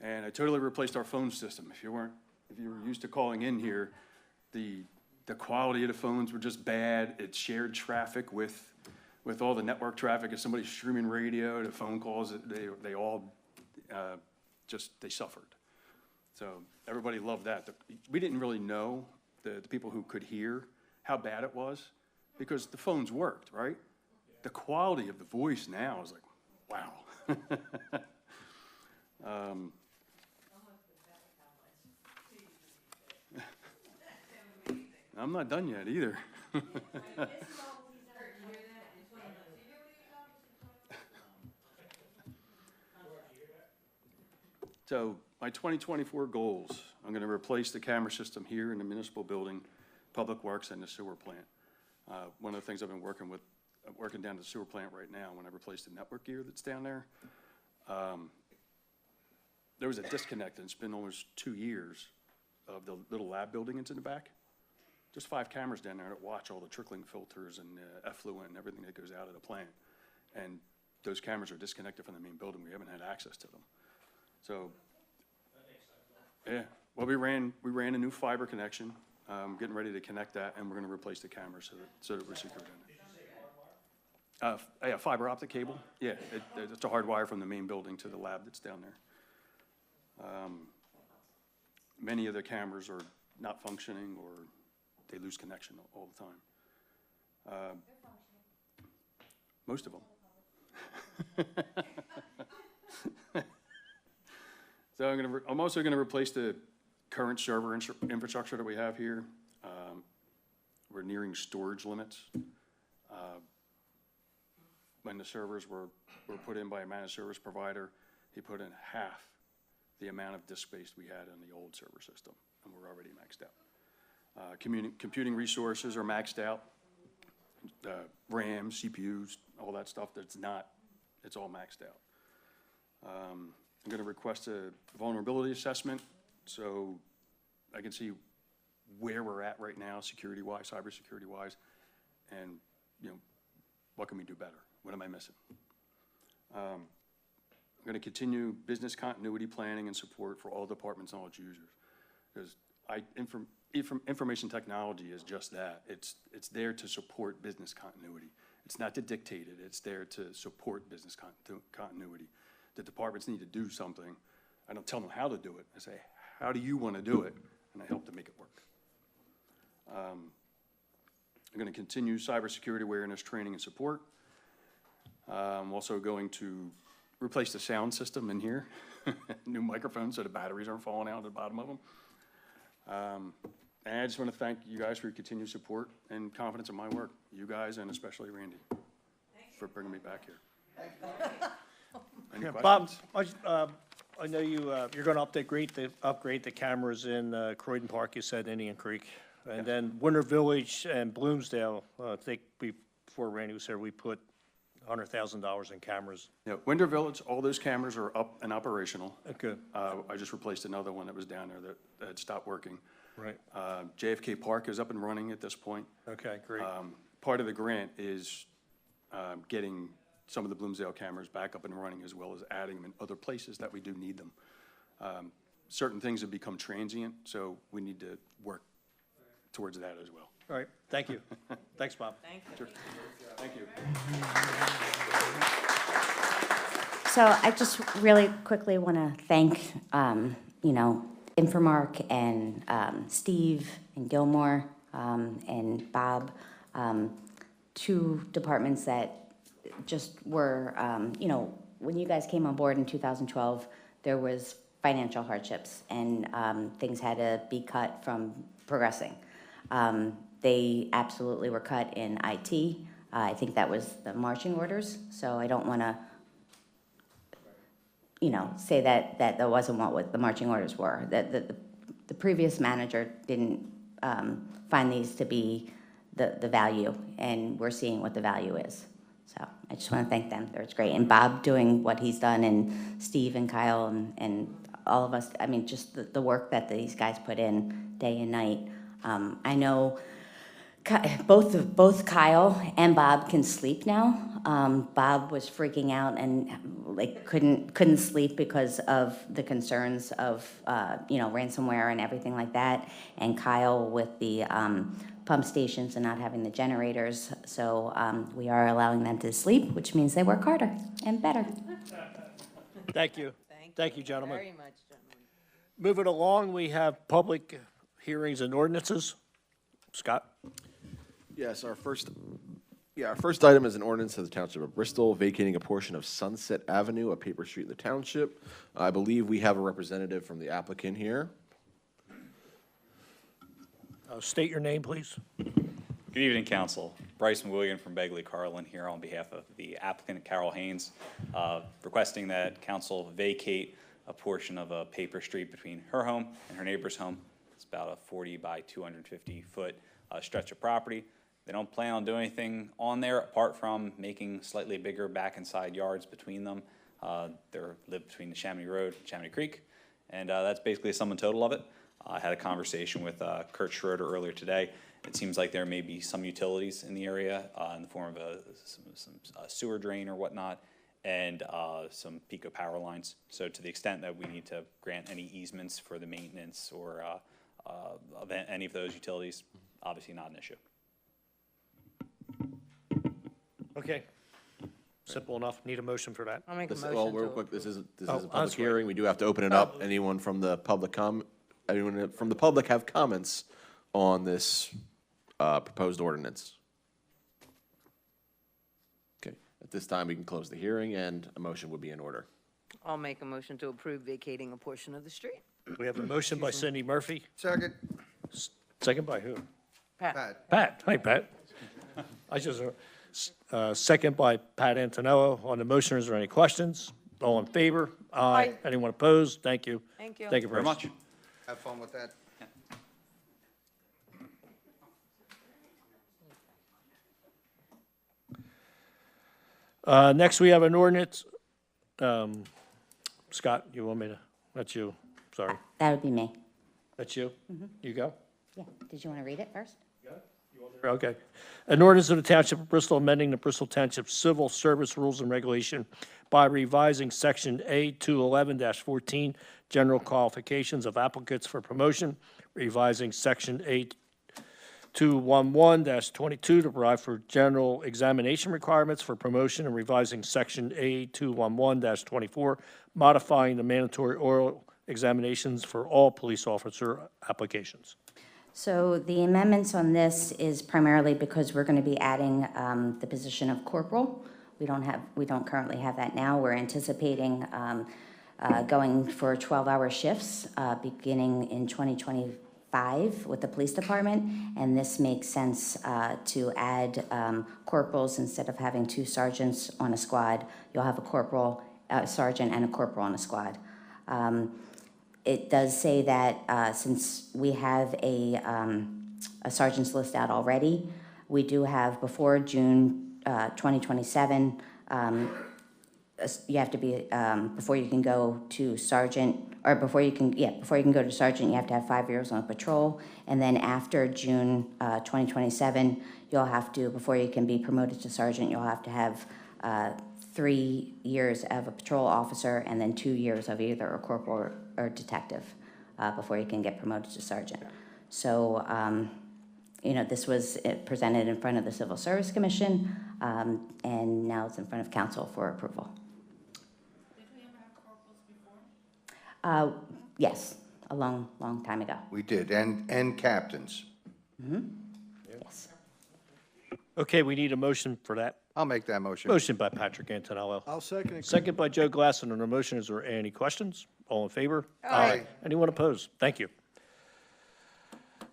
And I totally replaced our phone system. If you were used to calling in here, the quality of the phones were just bad. It shared traffic with all the network traffic. If somebody's streaming radio, the phone calls, they all they suffered. So everybody loved that. We didn't really know, the people who could hear, how bad it was, because the phones worked, right? The quality of the voice now is like, wow. I'm not done yet either. So my 2024 goals, I'm going to replace the camera system here in the municipal building, Public Works, and the sewer plant. One of the things I've been working down the sewer plant right now, when I replace the network gear that's down there, there was a disconnect, and it's been almost 2 years of the little lab building that's in the back. Just 5 cameras down there that watch all the trickling filters and effluent and everything that goes out of the plant. And those cameras are disconnected from the main building. We haven't had access to them. So, yeah, well, we ran a new fiber connection. Getting ready to connect that, and we're going to replace the cameras so that we're secure in it. Yeah, fiber optic cable. Yeah, it's a hard wire from the main building to the lab that's down there. Many of the cameras are not functioning, or they lose connection all the time. Most of them. So I'm also going to replace the current server infrastructure that we have here. We're nearing storage limits. When the servers were put in by a managed service provider, he put in half the amount of disk space we had on the old server system, and we're already maxed out. Computing resources are maxed out. RAM, CPUs, all that stuff it's all maxed out. I'm going to request a vulnerability assessment so I can see where we're at right now, security-wise, cybersecurity-wise, and, what can we do better? What am I missing? I'm going to continue business continuity planning and support for all departments and all its users, because information technology is just that. It's there to support business continuity. It's not to dictate it. It's there to support business continuity. The departments need to do something. I don't tell them how to do it. I say, how do you want to do it? And I help to make it work. I'm going to continue cybersecurity awareness training and support. I'm also going to replace the sound system in here. New microphones so the batteries aren't falling out at the bottom of them. And I just want to thank you guys for your continued support and confidence in my work. You guys, and especially Randy, for bringing me back here. Any questions? Bob, I know you're going to upgrade the cameras in Croydon Park, you said, Indian Creek. And then Winter Village and Bloomsdale, I think before Randy was here, we put $100,000 in cameras. Yeah, Winter Village, all those cameras are up and operational. Okay. I just replaced another one that was down there that had stopped working. Right. JFK Park is up and running at this point. Okay, great. Part of the grant is getting some of the Bloomsdale cameras back up and running, as well as adding them in other places that we do need them. Certain things have become transient, so we need to work towards that as well. All right, thank you. Thanks, Bob. Thank you. Sure. Thank you. So I just really quickly want to thank, Infomark and Steve and Gilmore and Bob, 2 departments that just were, when you guys came on board in 2012, there was financial hardships and things had to be cut from progressing. they absolutely were cut in IT. I think that was the marching orders, so I don't want to, say that wasn't what the marching orders were. That the previous manager didn't find these to be the value, and we're seeing what the value is. So I just want to thank them. It's great. And Bob doing what he's done, and Steve and Kyle and all of us. I mean, just the work that these guys put in day and night. I know both Kyle and Bob can sleep now. Bob was freaking out and couldn't sleep because of the concerns of ransomware and everything like that. And Kyle with the pump stations and not having the generators. So we are allowing them to sleep, which means they work harder and better. Thank you. Thank you, gentlemen. Very much, gentlemen. Moving along, we have public hearings and ordinances. Scott? Yes, our first item is an ordinance of the Township of Bristol vacating a portion of Sunset Avenue, a paper street in the township. I believe we have a representative from the applicant here. State your name, please. Good evening, Council. Bryce McWilliam from Begley Carlin here on behalf of the applicant, Carol Haynes, requesting that Council vacate a portion of a paper street between her home and her neighbor's home. It's about a 40 by 250 foot stretch of property. They don't plan on doing anything on there apart from making slightly bigger back and side yards between them. They live between the Chamonix Road and Chamonix Creek, and that's basically the sum and total of it. I had a conversation with Kurt Schroeder earlier today. It seems like there may be some utilities in the area in the form of some sewer drain or whatnot, and some Pico power lines. So to the extent that we need to grant any easements for the maintenance or of any of those utilities, obviously not an issue. Okay. Simple enough. Need a motion for that. I'll make a motion Well, real to quick, this is a that's public right. hearing. We do have to open it up. Anyone from the public have comments on this proposed ordinance? Okay, at this time, we can close the hearing, and a motion would be in order. I'll make a motion to approve vacating a portion of the street. We have a motion by Cindy Murphy. Second. Second by who? Pat. Pat. Hi, Pat. I just, second by Pat Antonello. On the motion, is there any questions? All in favor? Aye. Anyone opposed? Thank you. Thank you. Thank you Very Bryce. much. Have fun with that. Next, we have an ordinance. Scott, you want me to, that's you, sorry. That would be me. That's you? You go? Yeah. Did you want to read it first? Okay. An ordinance of the Township of Bristol amending the Bristol Township Civil Service Rules and Regulation by revising Section A211-14, General Qualifications of Applicants for Promotion, revising Section A211-22 to provide for general examination requirements for promotion, and revising Section A211-24, modifying the mandatory oral examinations for all police officer applications. So the amendments on this is primarily because we're going to be adding the position of corporal. We don't currently have that now. We're anticipating going for 12-hour shifts beginning in 2025 with the police department, and this makes sense to add corporals instead of having 2 sergeants on a squad. You'll have a corporal, sergeant, and a corporal on a squad. It does say that since we have a sergeant's list out already, we do have before June 2027, you have to be, before you can go to sergeant, or before you can go to sergeant, you have to have 5 years on patrol. And then after June 2027, you'll have to, before you can be promoted to sergeant, you'll have to have 3 years of a patrol officer and then 2 years of either a corporal or detective before you can get promoted to sergeant. So, this was presented in front of the Civil Service Commission, and now it's in front of council for approval. Did we ever have corporals before? Yes, a long, long time ago. We did, and captains. Yes. Okay, we need a motion for that. I'll make that motion. Motion by Patrick Antonello. I'll second it. Second by Joe Glasson. On the motion, is there any questions? All in favor? Aye. Anyone opposed? Thank you.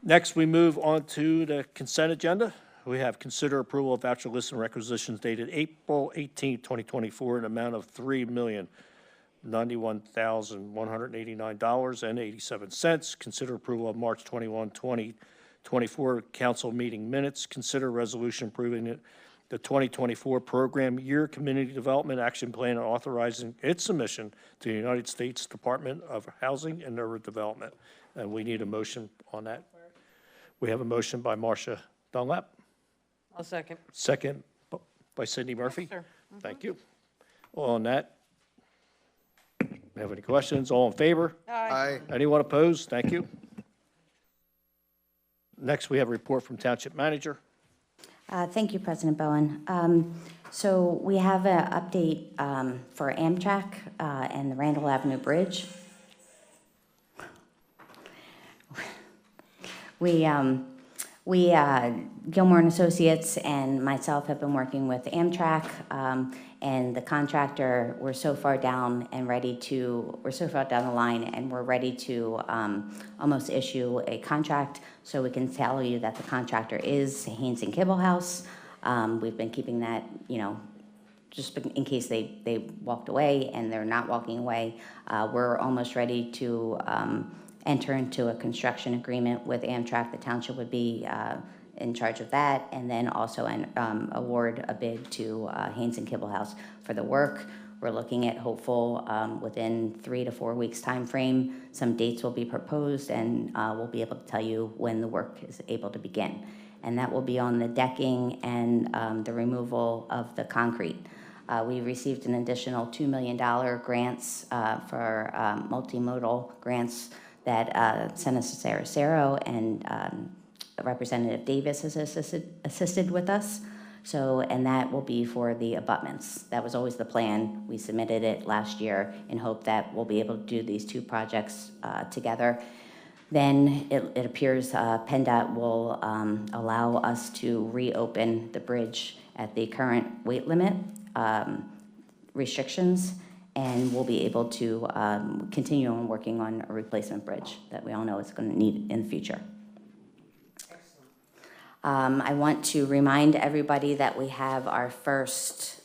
Next, we move on to the consent agenda. We have consider approval of voucher list and requisitions dated April 18th, 2024, in amount of $3,091,189.87. Consider approval of March 21, 2024 council meeting minutes. Consider resolution approving the 2024 program year community development action plan and authorizing its submission to the United States Department of Housing and Urban Development. And we need a motion on that. We have a motion by Marcia Dunlap, I'll second. second by Cindy Murphy. sir. Thank you. On that, have any questions? All in favor? Aye. Anyone opposed? Thank you. Next, we have a report from Township Manager. Thank you, President Bowen. So we have an update for Amtrak and the Randall Avenue Bridge. Gilmore and Associates and myself have been working with Amtrak and the contractor. We're so far down the line, and we're ready to almost issue a contract, so we can tell you that the contractor is Haynes and Kibble House. We've been keeping that, just in case they walked away, and they're not walking away. We're almost ready to enter into a construction agreement with Amtrak. The township would be in charge of that, and then also award a bid to Haynes and Kibble House for the work. We're looking at hopeful within 3 to 4 weeks time frame. Some dates will be proposed, and we'll be able to tell you when the work is able to begin. And that will be on the decking and the removal of the concrete. We received an additional $2 million grants for multimodal grants that Senator Saracero and Representative Davis has assisted with us. So, and that will be for the abutments. That was always the plan. We submitted it last year in hope that we'll be able to do these two projects together. Then it appears PennDOT will allow us to reopen the bridge at the current weight limit restrictions, and we'll be able to continue on working on a replacement bridge that we all know is going to need in the future. I want to remind everybody that we have our first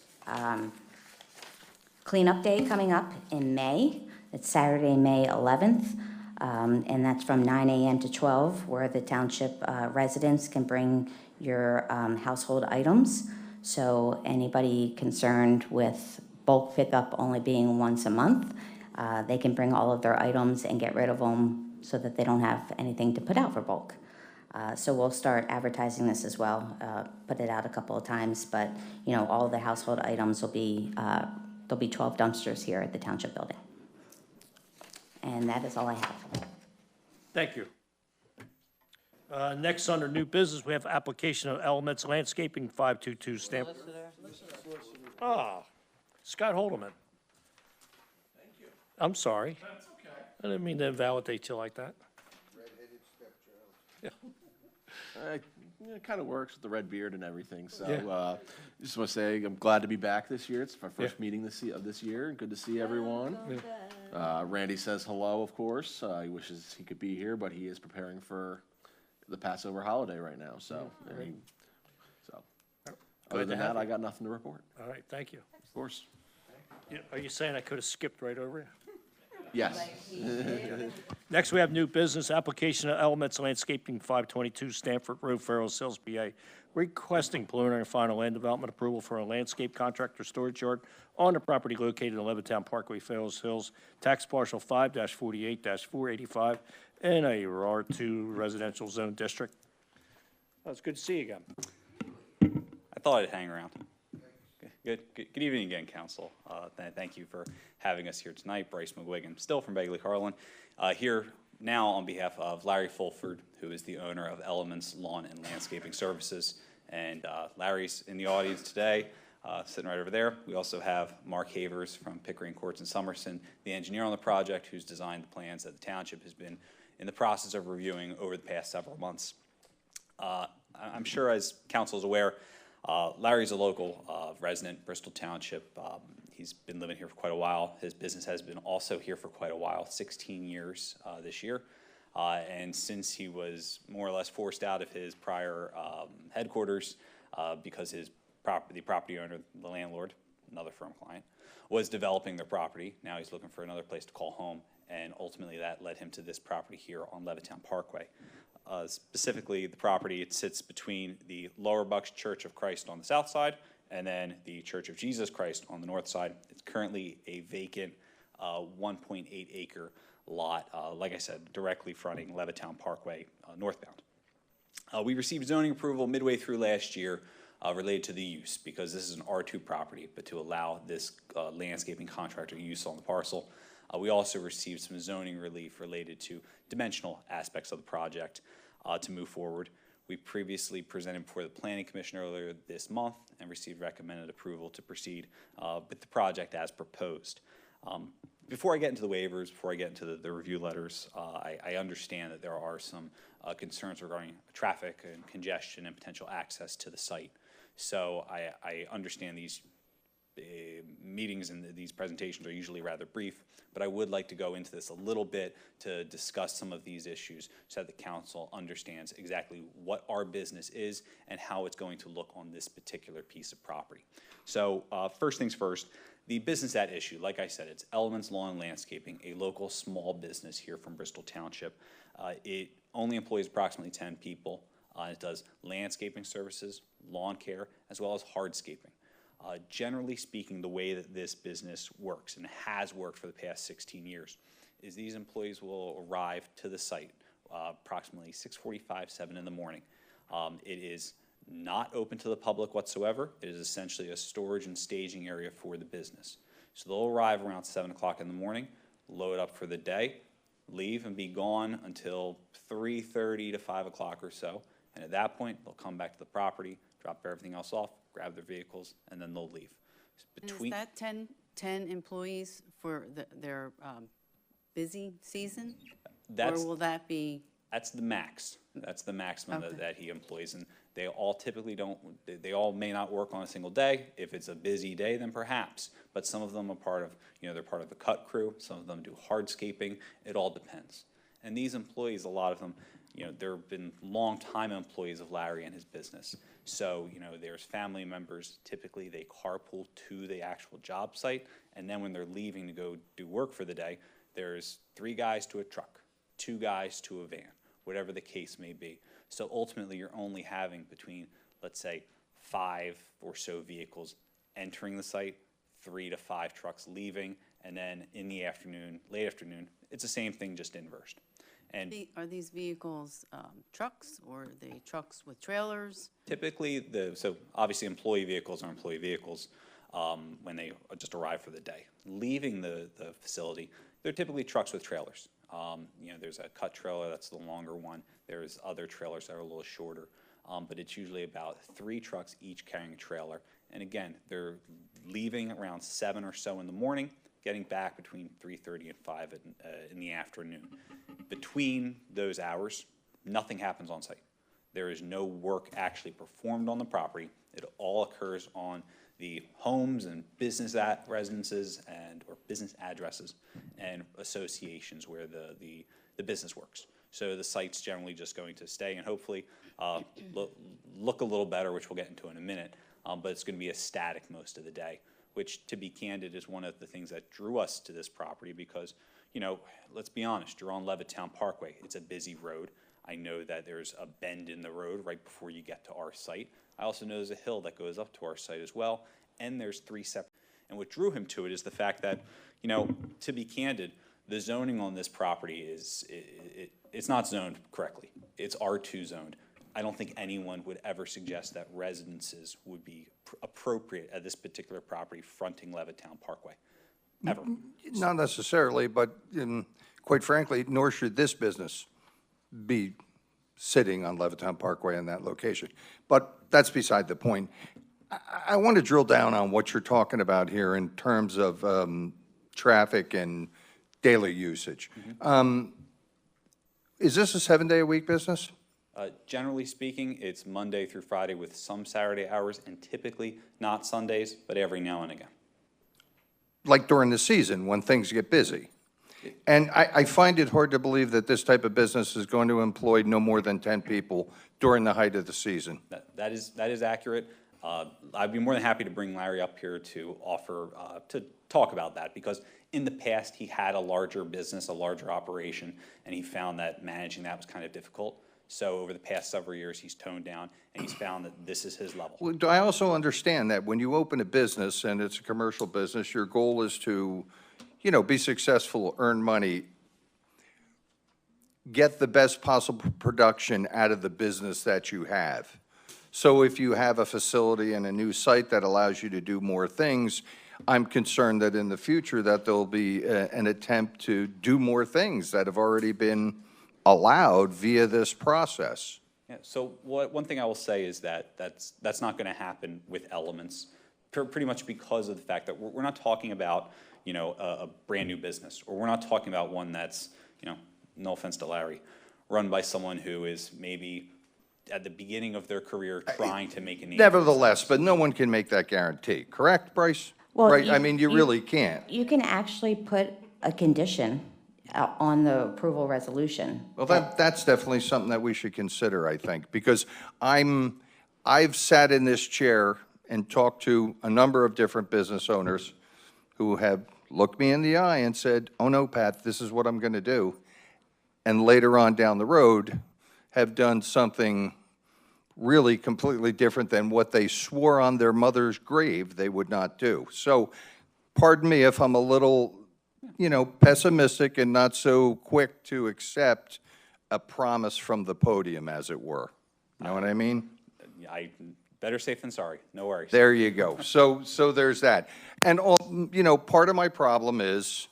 cleanup day coming up in May. It's Saturday, May 11th, and that's from 9 a.m. to 12, where the township residents can bring your household items. So anybody concerned with bulk pickup only being once a month, they can bring all of their items and get rid of them so that they don't have anything to put out for bulk. So we'll start advertising this as well, put it out a couple of times, but all the household items will be, there'll be 12 dumpsters here at the township building. And that is all I have. Thank you. Next, under new business, we have application of Elements Landscaping 522 stamp. Scott Holdeman. Thank you. I'm sorry. That's okay. I didn't mean to invalidate you like that. Red-headed stepchild. It kind of works with the red beard and everything. So just want to say I'm glad to be back this year. It's my first meeting of this year. Good to see everyone. Randy says hello, of course. He wishes he could be here, but he is preparing for the Passover holiday right now. So, other than that, I got nothing to report. All right, thank you. Of course. Are you saying I could have skipped right over you? Yes. Next, we have new business, application of Elements Landscaping 522 Stanford Road, Farrell's Hills, PA, requesting preliminary and final land development approval for a landscape contractor storage yard on the property located in Levittown Parkway, Farrell's Hills, tax parcel 5-48-485, in a R2 residential zone district. Well, it's good to see you again. I thought I'd hang around. Good evening again, Council. Thank you for having us here tonight. Bryce McGuigan, still from Begley Carlin, here now on behalf of Larry Fulford, who is the owner of Elements Lawn and Landscaping Services. And Larry's in the audience today, sitting right over there. We also have Mark Havers from Pickering Courts in Somerson, the engineer on the project, who's designed the plans that the township has been in the process of reviewing over the past several months. I'm sure, as Council is aware, Larry's a local resident, Bristol Township. He's been living here for quite a while. His business has been also here for quite a while, 16 years this year. And since he was more or less forced out of his prior headquarters because the property owner, the landlord, another firm client, was developing their property, now he's looking for another place to call home, and ultimately that led him to this property here on Levittown Parkway. Specifically, the property, it sits between the Lower Bucks Church of Christ on the south side and then the Church of Jesus Christ on the north side. It's currently a vacant 1.8 acre lot, like I said, directly fronting Levittown Parkway northbound. We received zoning approval midway through last year related to the use, because this is an R2 property, but to allow this landscaping contractor use on the parcel. We also received some zoning relief related to dimensional aspects of the project to move forward. We previously presented before the Planning Commission earlier this month and received recommended approval to proceed with the project as proposed. Before I get into the waivers, before I get into the review letters, I understand that there are some concerns regarding traffic and congestion and potential access to the site. So I understand these meetings and these presentations are usually rather brief, but I would like to go into this a little bit to discuss some of these issues so that the council understands exactly what our business is and how it's going to look on this particular piece of property. So first things first, the business at issue, like I said, it's Elements Lawn and Landscaping, a local small business here from Bristol Township. It only employs approximately 10 people. It does landscaping services, lawn care, as well as hardscaping. Generally speaking, the way that this business works, and has worked for the past 16 years, is these employees will arrive to the site approximately 6:45, 7 in the morning. It is not open to the public whatsoever. It is essentially a storage and staging area for the business. So they'll arrive around 7 o'clock in the morning, load up for the day, leave and be gone until 3:30 to 5 o'clock or so. And at that point, they'll come back to the property, drop everything else off, grab their vehicles, and then they'll leave. And is that 10 employees for their busy season? Or will that be? That's the max. That's the maximum Okay. that he employs. And they all typically they all may not work on a single day. If it's a busy day, then perhaps. But some of them are part of, they're part of the cut crew. Some of them do hardscaping. It all depends. And these employees, a lot of them, they've been long-time employees of Larry and his business. So, there's family members, typically they carpool to the actual job site, and then when they're leaving to go do work for the day, there's 3 guys to a truck, 2 guys to a van, whatever the case may be. So ultimately, you're only having between, let's say, 5 or so vehicles entering the site, 3 to 5 trucks leaving, and then in the afternoon, late afternoon, it's the same thing, just inversed. And Are these vehicles trucks, or are they trucks with trailers? typically, so obviously employee vehicles are employee vehicles when they just arrive for the day. Leaving the facility, they're typically trucks with trailers. There's a cut trailer, that's the longer one. There's other trailers that are a little shorter. But it's usually about 3 trucks each carrying a trailer. And again, they're leaving around 7 or so in the morning, getting back between 3:30 and 5 in the afternoon. Between those hours, nothing happens on site. There is no work actually performed on the property. It all occurs on the homes and business residences or business addresses and associations where the business works. So the site's generally just going to stay and hopefully look a little better, which we'll get into in a minute, but it's going to be a static most of the day, which, to be candid, is one of the things that drew us to this property because, let's be honest, you're on Levittown Parkway. It's a busy road. I know that there's a bend in the road right before you get to our site. I also know there's a hill that goes up to our site as well, and there's 3 separate. And what drew him to it is the fact that, to be candid, the zoning on this property it's not zoned correctly. It's R2 zoned. I don't think anyone would ever suggest that residences would be appropriate at this particular property fronting Levittown Parkway, ever. Not necessarily, but quite frankly, nor should this business be sitting on Levittown Parkway in that location. But that's beside the point. I want to drill down on what you're talking about here in terms of traffic and daily usage. Is this a 7-day-a-week business? Generally speaking, it's Monday through Friday with some Saturday hours, and typically not Sundays, but every now and again. Like during the season when things get busy? And I find it hard to believe that this type of business is going to employ no more than 10 people during the height of the season. That is accurate. I'd be more than happy to bring Larry up here to offer, to talk about that, because in the past, he had a larger business, a larger operation, and he found that managing that was kind of difficult. So over the past several years, he's toned down, and he's found that this is his level. Well, I also understand that when you open a business and it's a commercial business, your goal is to, you know, be successful, earn money, get the best possible production out of the business that you have. So if you have a facility and a new site that allows you to do more things, I'm concerned that in the future that there'll be an attempt to do more things that have already been allowed via this process. Yeah, so one thing I will say is that that's not going to happen with Elements, pretty much because of the fact that we're not talking about, you know, a brand new business, or we're not talking about one that's, you know, no offense to Larry, run by someone who is maybe at the beginning of their career trying to make a name. Nevertheless, but no one can make that guarantee, correct, Bryce? Well, Right, I mean, you really can't. You can actually put a condition on the approval resolution. Well, that's definitely something that we should consider, I think, because I've sat in this chair and talked to a number of different business owners who have looked me in the eye and said, oh no, Pat, this is what I'm gonna do. And later on down the road, have done something really completely different than what they swore on their mother's grave they would not do. So, pardon me if I'm a little, you know, pessimistic and not so quick to accept a promise from the podium, as it were. Know what I mean? Better safe than sorry, no worries. There you go. So there's that. And, you know, part of my problem is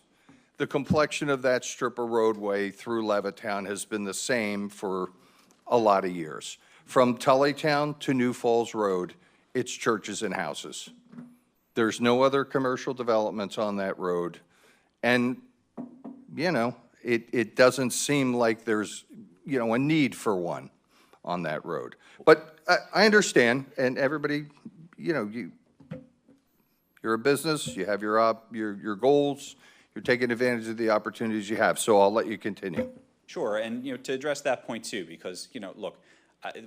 the complexion of that strip of roadway through Levittown has been the same for a lot of years. From Tullytown to New Falls Road, it's churches and houses. There's no other commercial developments on that road. And, you know, it doesn't seem like there's, you know, a need for one on that road. But I understand, and everybody, you know, you're a business, you have your goals, you're taking advantage of the opportunities you have, so I'll let you continue. Sure, and, you know, to address that point too, because, you know, look,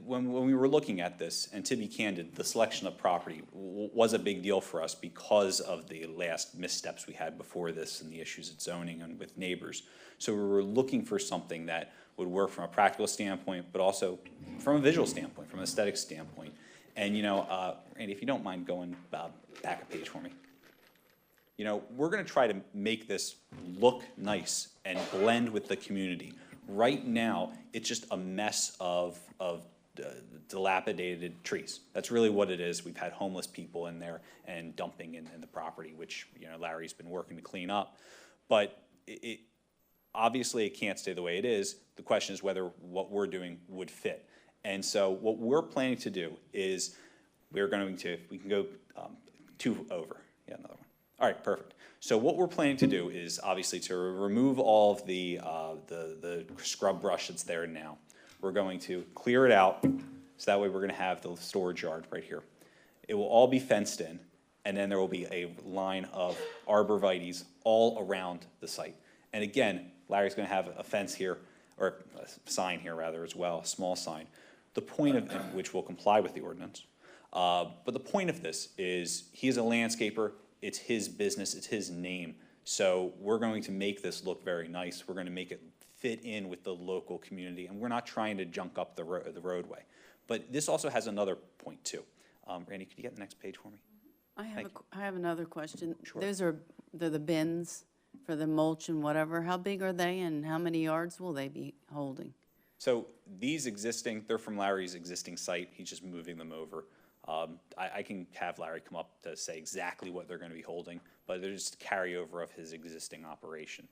when we were looking at this, and to be candid, the selection of property was a big deal for us because of the last missteps we had before this and the issues at zoning and with neighbors. So we were looking for something that would work from a practical standpoint, but also from a visual standpoint, from an aesthetic standpoint. And, you know, Randy, if you don't mind going back a page for me. You know, we're going to try to make this look nice and blend with the community. Right now, it's just a mess of dilapidated trees. That's really what it is. We've had homeless people in there and dumping in the property, which, you know, Larry's been working to clean up. But obviously it can't stay the way it is. The question is whether what we're doing would fit. And so what we're planning to do is we can go two over. Yeah, another one. All right, perfect. So what we're planning to do is obviously to remove all of the scrub brush that's there now. We're going to clear it out, so that way we're going to have the storage yard right here. It will all be fenced in, and then there will be a line of arborvitaes all around the site. And again, Larry's going to have a fence here, or a sign here rather as well, a small sign. The point of which will comply with the ordinance. But the point of this is he's a landscaper. It's his business, it's his name. So we're going to make this look very nice. We're going to make it fit in with the local community, and we're not trying to junk up the roadway. But this also has another point too. Randy, could you get the next page for me? I have another question. Sure. They're the bins for the mulch and whatever. How big are they, and how many yards will they be holding? So these they're from Larry's existing site. He's just moving them over. I can have Larry come up to say exactly what they're going to be holding, but they're just carryover of his existing operation.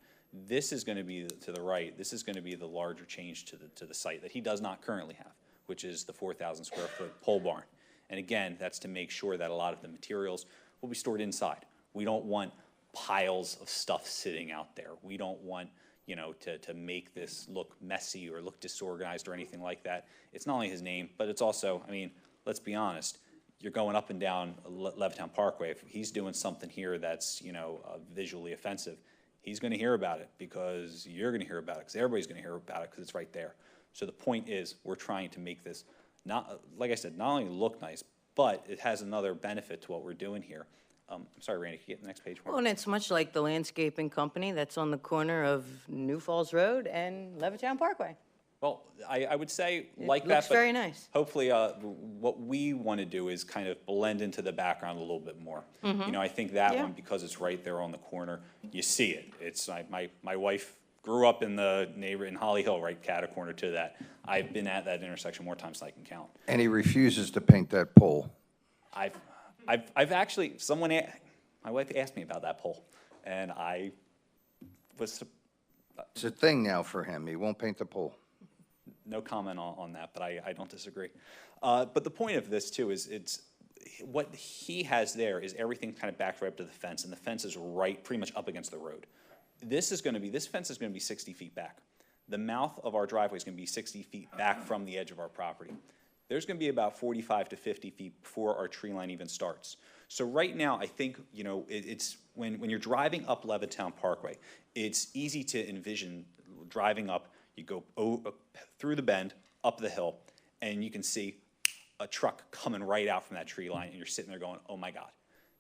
This is going to be to the right. This is going to be the larger change to the site that he does not currently have, which is the 4,000 square foot pole barn. And again, that's to make sure that a lot of the materials will be stored inside. We don't want piles of stuff sitting out there. We don't want, you know, to make this look messy or look disorganized or anything like that. It's not only his name, but it's also, I mean, let's be honest, you're going up and down Levittown Parkway. If he's doing something here that's, you know, visually offensive, he's going to hear about it because you're going to hear about it because everybody's going to hear about it because it's right there. So the point is, we're trying to make this not, like I said, not only look nice, but it has another benefit to what we're doing here. I'm sorry, Randy, can you get the next page for me? Well, and it's much like the landscaping company that's on the corner of New Falls Road and Levittown Parkway. Well, I would say like It that, looks but very nice. hopefully, what we want to do is kind of blend into the background a little bit more. You know, I think that Yeah. one, because it's right there on the corner, you see it. It's, my wife grew up in the neighbor, in Holly Hill, right corner to that. I've been at that intersection more times than I can count. And he refuses to paint that pole. I've actually, my wife asked me about that pole, and I was, It's a thing now for him. He won't paint the pole. no comment on that, but I don't disagree. But the point of this too is what he has there is everything kind of backed right up to the fence, and the fence is right, pretty much up against the road. This fence is gonna be 60 feet back. The mouth of our driveway is gonna be 60 feet back from the edge of our property. There's gonna be about 45 to 50 feet before our tree line even starts. So right now, I think, you know, it's, when you're driving up Levittown Parkway, it's easy to envision driving up, you go through the bend, up the hill, and you can see a truck coming right out from that tree line, and you're sitting there going, oh my God.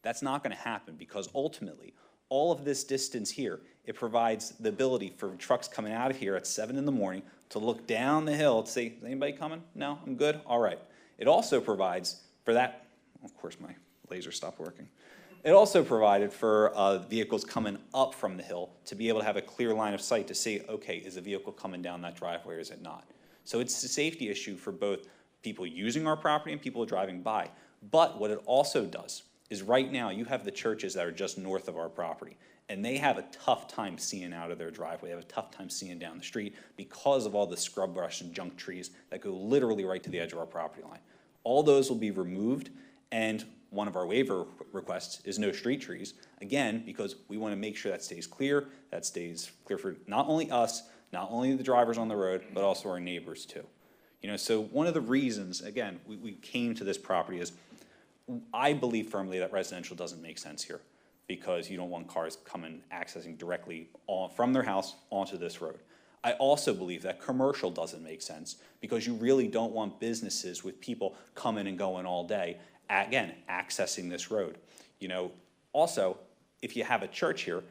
That's not gonna happen, because ultimately, all of this distance here, it provides the ability for trucks coming out of here at 7 in the morning to look down the hill to say, is anybody coming? No, I'm good? All right. It also provides for that, of course my laser stopped working. It also provided for vehicles coming up from the hill to be able to have a clear line of sight to see, okay, is a vehicle coming down that driveway or is it not? So it's a safety issue for both people using our property and people driving by. But what it also does is right now you have the churches that are just north of our property, and they have a tough time seeing out of their driveway. They have a tough time seeing down the street because of all the scrub brush and junk trees that go literally right to the edge of our property line. All those will be removed, and one of our waiver requests is no street trees, again, because we want to make sure that stays clear for not only us, not only the drivers on the road, but also our neighbors too. You know, so one of the reasons, again, we came to this property is I believe firmly that residential doesn't make sense here because you don't want cars coming, accessing directly from their house onto this road. I also believe that commercial doesn't make sense because you really don't want businesses with people coming and going all day, again, accessing this road. You know, also, if you have a church here,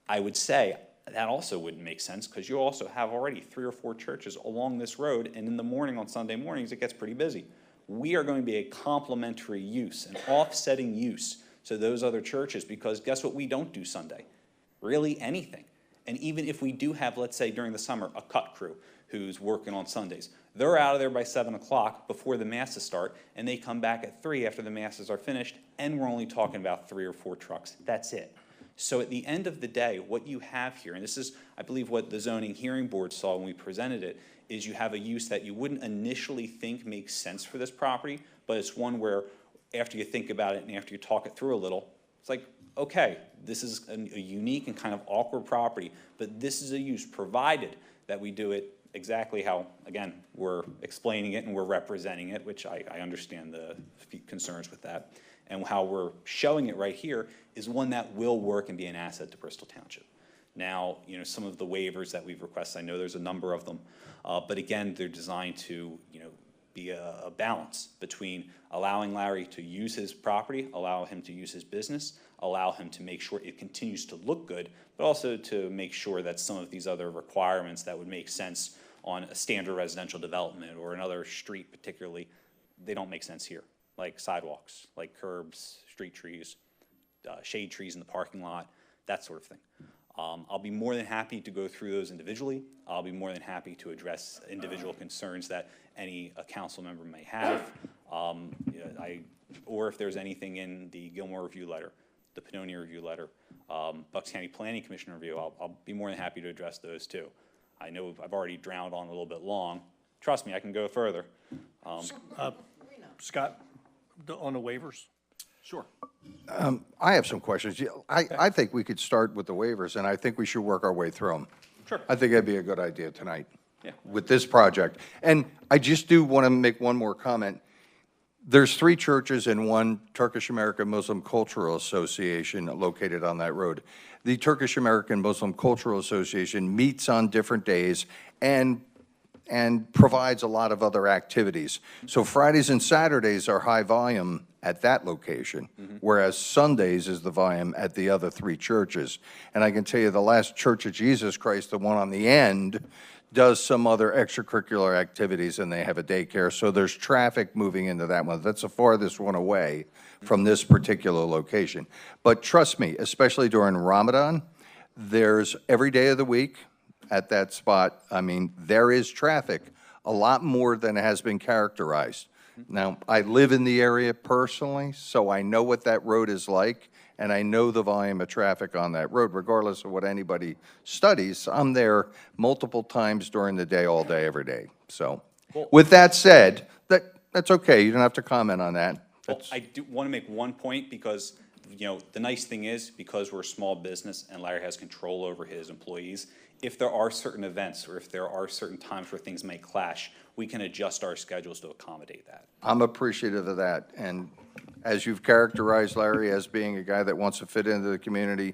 I would say that also wouldn't make sense because you also have already 3 or 4 churches along this road, and in the morning on Sunday mornings, it gets pretty busy. We are going to be a complementary use, an offsetting use to those other churches because guess what we don't do Sunday? Really anything. And even if we do have, let's say during the summer, a cut crew who's working on Sundays, they're out of there by 7 o'clock before the masses start, and they come back at 3 after the masses are finished, and we're only talking about 3 or 4 trucks. That's it. So at the end of the day, what you have here, and this is, I believe, what the zoning hearing board saw when we presented it, is you have a use that you wouldn't initially think makes sense for this property, but it's one where after you think about it and after you talk it through a little, it's like, okay, this is a unique and kind of awkward property, but this is a use provided that we do it exactly how, again, we're explaining it and we're representing it, which I understand the concerns with that. And how we're showing it right here is one that will work and be an asset to Bristol Township. Now, you know, some of the waivers that we've requested, I know there's a number of them, but again, they're designed to, you know, be a balance between allowing Larry to use his property, allow him to use his business, allow him to make sure it continues to look good, but also to make sure that some of these other requirements that would make sense on a standard residential development or another street particularly, they don't make sense here, like sidewalks, like curbs, street trees, shade trees in the parking lot, that sort of thing. I'll be more than happy to go through those individually. I'll be more than happy to address individual concerns that any council member may have. You know, or if there's anything in the Gilmore review letter, the Pannoni review letter, Bucks County Planning Commission review, I'll be more than happy to address those too. I know I've already drowned on a little bit long. Trust me, I can go further. Scott, on the waivers? Sure. I have some questions. I think we could start with the waivers, and I think we should work our way through them. Sure. I think that'd be a good idea tonight. Yeah. With this project. And I just do want to make one more comment. There's 3 churches and 1 Turkish American Muslim Cultural Association located on that road. the Turkish American Muslim Cultural Association meets on different days and provides a lot of other activities. So Fridays and Saturdays are high volume at that location, whereas Sundays is the volume at the other three churches. And I can tell you the last Church of Jesus Christ, the one on the end, does some other extracurricular activities, and they have a daycare, so there's traffic moving into that one. That's the farthest one away from this particular location. But trust me, especially during Ramadan, there's every day of the week at that spot, I mean, there is traffic, a lot more than has been characterized. Now, I live in the area personally, so I know what that road is like, and I know the volume of traffic on that road, regardless of what anybody studies. I'm there multiple times during the day, all day, every day. So, with that said, that's okay. You don't have to comment on that. Well, I do want to make one point because, you know, the nice thing is because we're a small business and Larry has control over his employees, if there are certain events or if there are certain times where things may clash, we can adjust our schedules to accommodate that. I'm appreciative of that. And as you've characterized Larry as being a guy that wants to fit into the community,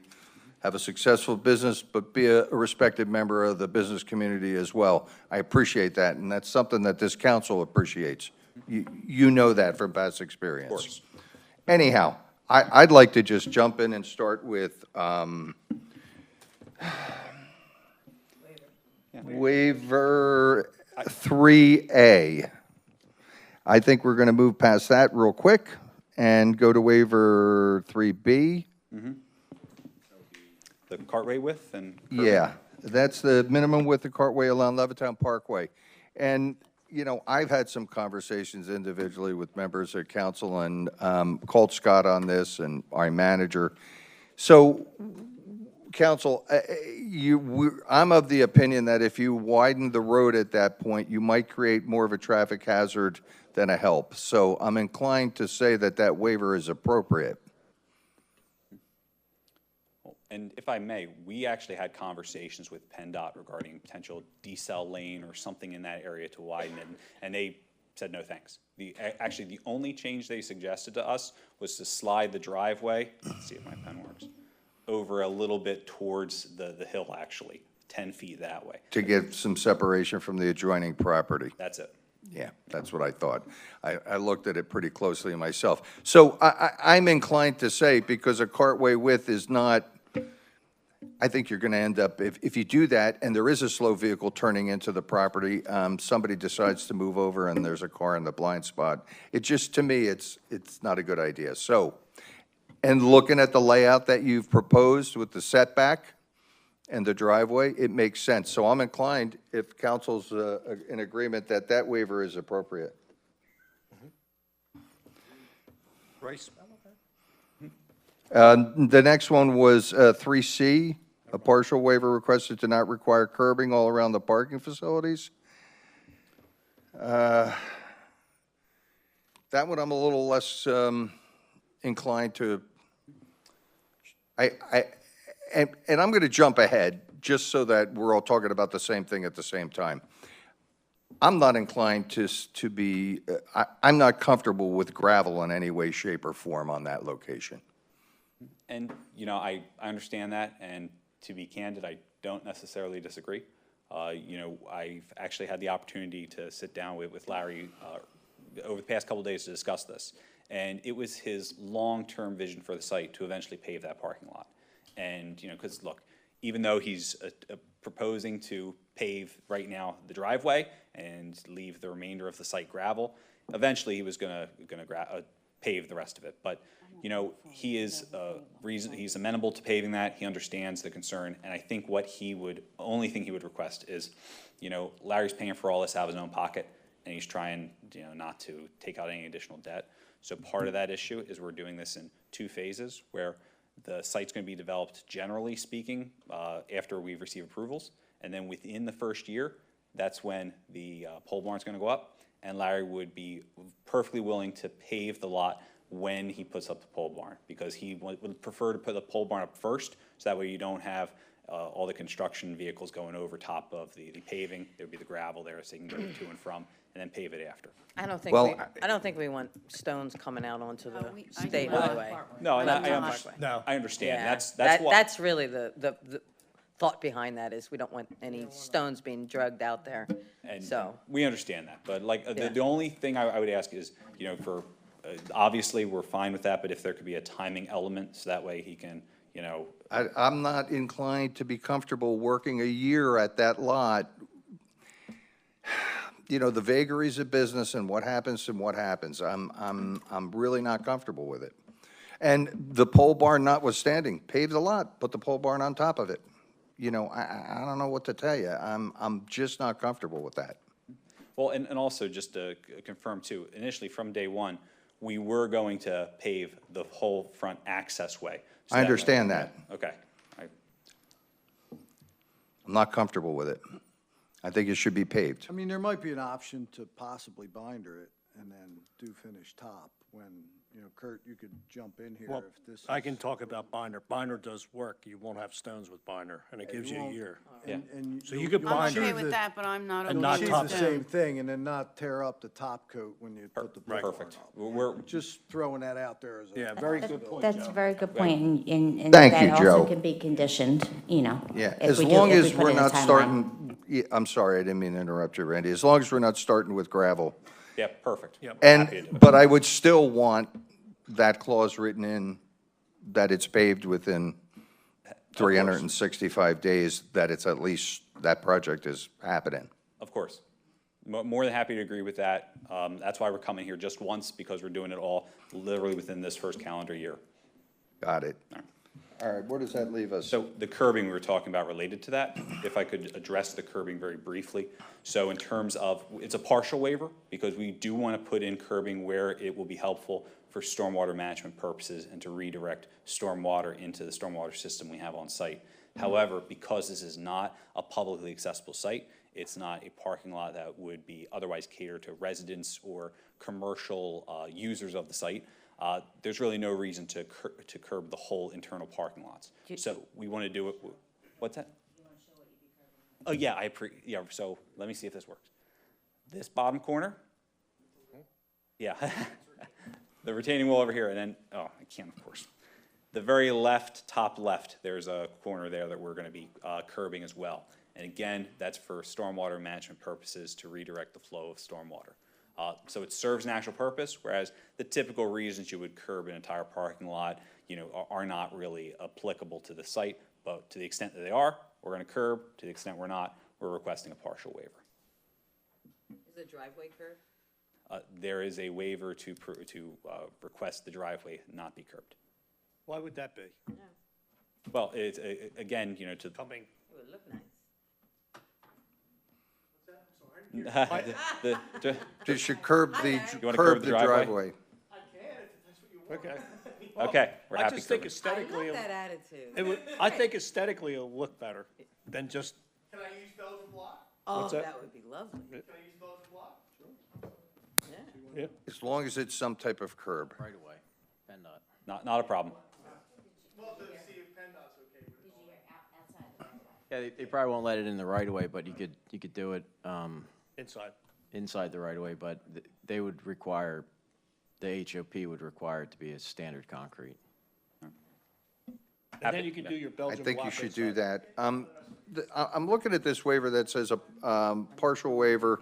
have a successful business, but be a respected member of the business community as well. I appreciate that, and that's something that this council appreciates. You know that from past experience. Of course. Anyhow, I'd like to just jump in and start with waiver 3A. I think we're going to move past that real quick and go to waiver 3B. The cartway width and curbing? Yeah, that's the minimum width of cartway along Levittown Parkway. And, you know, I've had some conversations individually with members of council and called Scott on this and our manager. So, council, I'm of the opinion that if you widen the road at that point, you might create more of a traffic hazard than a help. So I'm inclined to say that that waiver is appropriate. And if I may, we actually had conversations with PennDOT regarding potential decel lane or something in that area to widen it, and they said no thanks. Actually, the only change they suggested to us was to slide the driveway, let's see if my pen works, over a little bit towards the hill, actually, 10 feet that way. To get some separation from the adjoining property. That's it. Yeah, that's what I thought. I looked at it pretty closely myself. So I'm inclined to say, because a cartway width is not, I think you're going to end up, if you do that, and there is a slow vehicle turning into the property, somebody decides to move over and there's a car in the blind spot. It just, to me, it's not a good idea. So, and looking at the layout that you've proposed with the setback and the driveway, it makes sense. So I'm inclined, if council's in agreement, that that waiver is appropriate. Bryce? The next one was 3C, a partial waiver requested to not require curbing all around the parking facilities. That one I'm a little less inclined to. And I'm going to jump ahead just so that we're all talking about the same thing at the same time. I'm not inclined to be, I'm not comfortable with gravel in any way, shape, or form on that location. And, you know, I understand that, and to be candid, I don't necessarily disagree. You know, I've actually had the opportunity to sit down with Larry over the past couple of days to discuss this, and it was his long-term vision for the site to eventually pave that parking lot. And, you know, because, look, even though he's proposing to pave right now the driveway and leave the remainder of the site gravel, eventually he was gonna pave the rest of it. But, you know, he is he's amenable to paving that. He understands the concern, and I think what only thing he would request is, you know, Larry's paying for all this out of his own pocket, and he's trying, you know, not to take out any additional debt. So part of that issue is we're doing this in 2 phases, where the site's going to be developed, generally speaking, after we've received approvals, and then within the first year, that's when the pole barn's going to go up, and Larry would be perfectly willing to pave the lot when he puts up the pole barn, because he would prefer to put the pole barn up first, so that way you don't have all the construction vehicles going over top of the paving. There would be the gravel there so they can go to and from, and then pave it after. I don't think Well, I don't think we want stones coming out onto the I state do not. highway. No, and Left-hand I parkway. No. understand. Yeah, That's what. That's really the thought behind that is we don't want any stones being drugged out there. And So, we understand that, but like, Yeah. the only thing I would ask is, for, obviously, we're fine with that, but if there could be a timing element, so that way he can, I'm not inclined to be comfortable working a year at that lot. The vagaries of business and what happens and what happens. I'm really not comfortable with it. And the pole barn notwithstanding, pave the lot, put the pole barn on top of it. I don't know what to tell you. I'm just not comfortable with that. well, and also just to confirm too, initially from day one, we were going to pave the whole front access way. So I way- understand that. Okay. I'm not comfortable with it. I think it should be paved. I mean, there might be an option to possibly binder it and then do finish top when, Kurt, you could jump in here Well, if this. I can talk about binder. Binder does work. You won't have stones with binder, and it gives you a year. So you could I'm binder. okay with that, but I'm not okay And with not Achieve top the coat. same thing and then not tear up the top coat when you put the pole barn Perfect. up. We're, Just throwing that out there as a. Yeah, very good point, That's a Joe. very good point, and Thank that you, also Joe. can be conditioned, Yeah, if as we do- long if we as put we're in a not timeline. starting, yeah, I'm sorry, I didn't mean to interrupt you, Randy. As long as we're not starting with gravel. yeah, perfect. Yep. Happy to do it. But I would still want that clause written in that it's paved within 365 days, that it's at least, that project is happening. Of course. More than happy to agree with that. That's why we're coming here just once, because we're doing it all literally within this first calendar year. Got it. All right, where does that leave us? So the curbing we were talking about related to that, if I could address the curbing very briefly. So in terms of, it's a partial waiver, because we do want to put in curbing where it will be helpful for stormwater management purposes and to redirect stormwater into the stormwater system we have on site. However, because this is not a publicly accessible site, it's not a parking lot that would be otherwise catered to residents or commercial users of the site, there's really no reason to curb the whole internal parking lots. So we want to do it, what's that? Oh, yeah, yeah, so let me see if this works. This bottom corner? Yeah. The retaining wall over here, and then, oh, I can't, of course. The very left, top left, there's a corner there that we're gonna be curbing as well. And again, that's for stormwater management purposes to redirect the flow of stormwater. So it serves an actual purpose, whereas the typical reasons you would curb an entire parking lot, are not really applicable to the site. But to the extent that they are, we're gonna curb. To the extent we're not, we're requesting a partial waiver. is the driveway curved? There is a waiver to request the driveway not be curbed. Why would that be? Well, it's, again, to. Coming. It would look nice. You should curb You wanna curb the driveway. Okay. Okay, we're I happy just think curbing. aesthetically, That attitude. I think aesthetically it'll look better than just, Can I use Belgian block? Oh, What's that? that would be lovely. Can I use Belgian block? Yeah. As long as it's some type of curb. Right away. PennDOT. Not a problem. Well, to see if PennDOT's okay with it. Yeah, they probably won't let it in the right of way, but you could do it inside. inside the right of way, but they would require, the HOP would require it to be a standard concrete. And then you can do your I Belgian think you block should do inside. that. I'm looking at this waiver that says a partial waiver.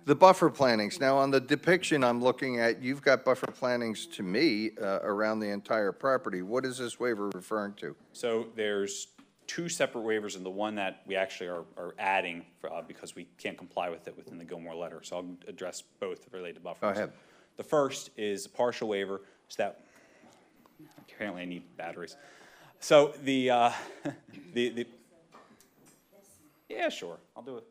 The buffer plantings, now on the depiction I'm looking at, you've got buffer plantings to me around the entire property. What is this waiver referring to? So there's two separate waivers, and the one that we actually are adding because we can't comply with it within the Gilmore letter. So I'll address both related buffers. Go ahead. The first is a partial waiver, so that, apparently I need batteries. So the yeah, sure, I'll do it.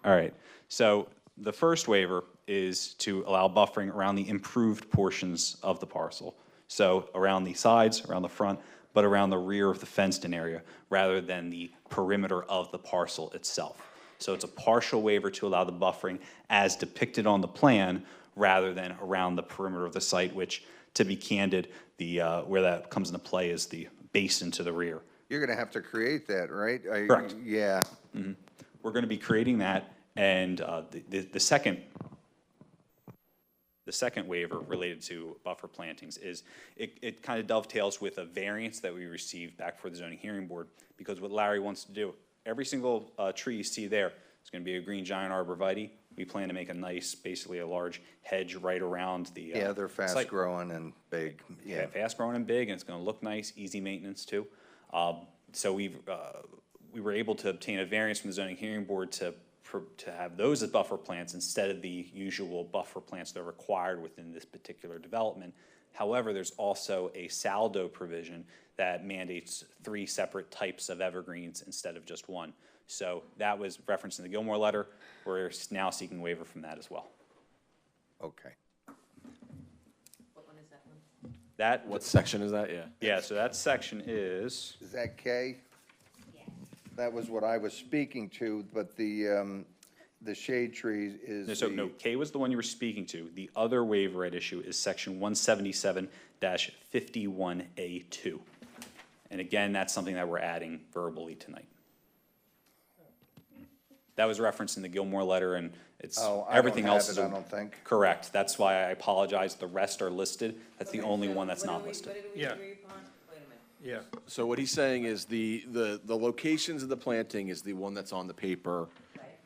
All right, so the first waiver is to allow buffering around the improved portions of the parcel. So around the sides, around the front, but around the rear of the fenced-in area, rather than the perimeter of the parcel itself. So it's a partial waiver to allow the buffering as depicted on the plan, rather than around the perimeter of the site, which To be candid, where that comes into play is the basin to the rear. You're going to have to create that, right? Correct. Yeah. We're going to be creating that, and the second waiver related to buffer plantings is, it kind of dovetails with a variance that we received back for the zoning hearing board, because what Larry wants to do, every single tree you see there is going to be a green giant arborvitae. We plan to make a nice, basically a large hedge right around the Yeah, they're fast growing and big. Yeah, fast growing and big, and it's going to look nice, easy maintenance too. So we were able to obtain a variance from the zoning hearing board to have those as buffer plants instead of the usual buffer plants that are required within this particular development. However, there's also a saldo provision that mandates 3 separate types of evergreens instead of just one. So that was referenced in the Gilmore letter. We're now seeking waiver from that as well. Okay. What section is that? Yeah. Yeah, so that section is, Is that K? That was what I was speaking to, but the shade trees is so no, K was the one you were speaking to. The other waiver at issue is section 177-51A2. And again, that's something that we're adding verbally tonight. That was referenced in the Gilmore letter, and it's, everything else is. I don't think. Correct. That's why I apologize. The rest are listed. That's the only one that's not listed. Yeah. Yeah. So what he's saying is the locations of the planting is the one that's on the paper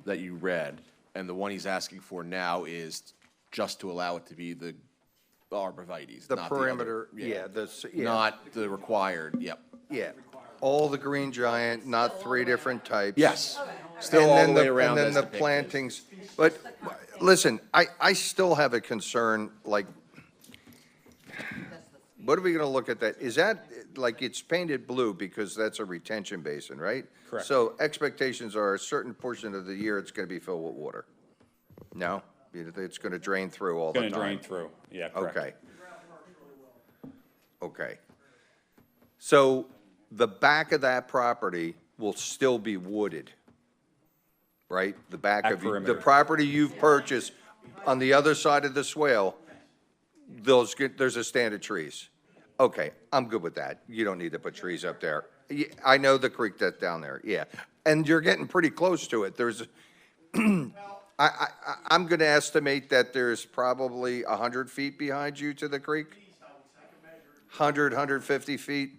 that you read, and the one he's asking for now is just to allow it to be the arborvitaes, The not perimeter, the other, not the required, yep. Yeah. All the green giant, not 3 different types. Yes. Still all the way around And as then the depicted. plantings, but, listen, I still have a concern, like, what are we gonna look at that? Is that, like, it's painted blue because that's a retention basin, right? Correct. So expectations are a certain portion of the year it's gonna be filled with water? No? It's gonna drain through all the time? Going to drain through. Yeah, correct. Okay. Okay. So the back of that property will still be wooded, right? The back Back of, the perimeter. property you've purchased on the other side of the swale, there's a stand of trees. Okay, I'm good with that. You don't need to put trees up there. I know the creek that's down there, yeah. And you're getting pretty close to it. There's, I'm gonna estimate that there's probably 100 feet behind you to the creek? 100, 150 feet?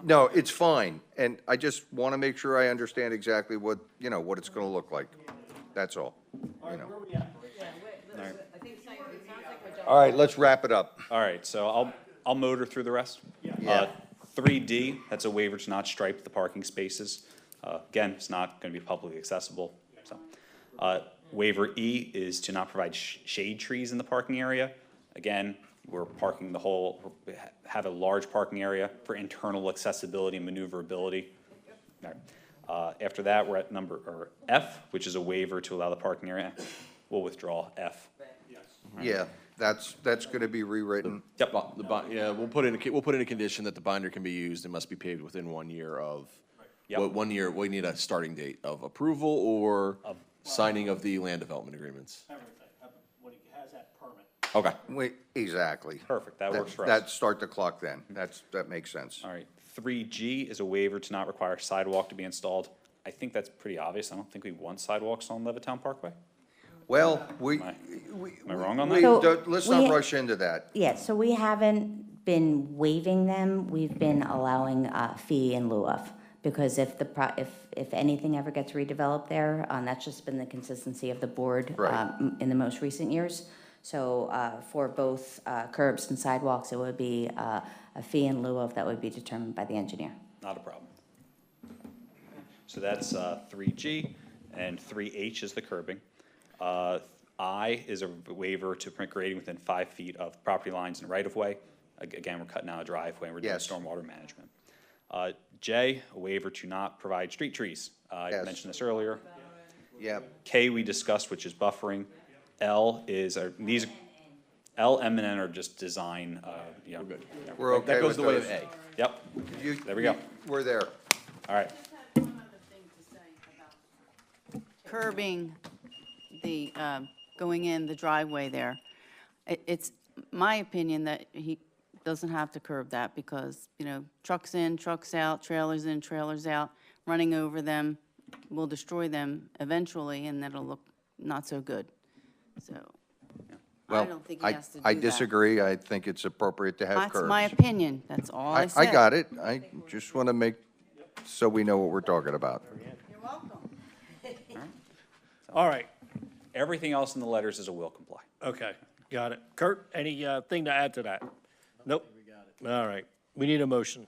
No, it's fine, and I just want to make sure I understand exactly what, what it's going to look like. That's all, All right, let's wrap it up. All right, so I'll motor through the rest. Yeah. 3D, that's a waiver to not stripe the parking spaces. Again, it's not going to be publicly accessible. So, waiver E is to not provide shade trees in the parking area. Again, we're parking have a large parking area for internal accessibility and maneuverability. All right. After that, we're at number F, which is a waiver to allow the parking area. We'll withdraw F. Yeah, that's going to be rewritten. Yep. Yeah, we'll put in a condition that the binder can be used and must be paved within 1 year of, Yep. 1 year, we need a starting date of approval or signing of the land development agreements. When he has that permit. Okay. Exactly. Perfect, that works for us. That start the clock then. That makes sense. All right, 3G is a waiver to not require sidewalk to be installed. I think that's pretty obvious. I don't think we want sidewalks on Levittown Parkway. Well, Am I wrong on that? Let's not rush into that. Yeah, so we haven't been waiving them, we've been allowing fee in lieu of. Because if if anything ever gets redeveloped there, that's just been the consistency of the board Right. in the most recent years. So for both curbs and sidewalks, it would be a fee in lieu of that would be determined by the engineer. Not a problem. So that's 3G, and 3H is the curbing. I is a waiver to permit grading within 5 feet of property lines and right-of-way. Again, we're cutting out a driveway, and we're doing Yes. stormwater management. J, a waiver to not provide street trees. I Yes. mentioned this earlier. Yep. K, we discussed, which is buffering. L is, L, M, and N are just design, good. We're okay That goes with the way those. of A. Yep, there we go. We're there. All right. Curbing the, going in the driveway there. It's my opinion that he doesn't have to curb that because, you know, trucks in, trucks out, trailers in, trailers out, running over them will destroy them eventually, and that'll look not so good. So I Well, don't think he has to do that. I disagree. I think it's appropriate to have curbs. That's my opinion. That's all I said. I got it. I just want to make, so we know what we're talking about. You're welcome. All right, Everything else in the letters is a will comply. okay, got it. Kurt, any thing to add to that? Nope. All right, we need a motion.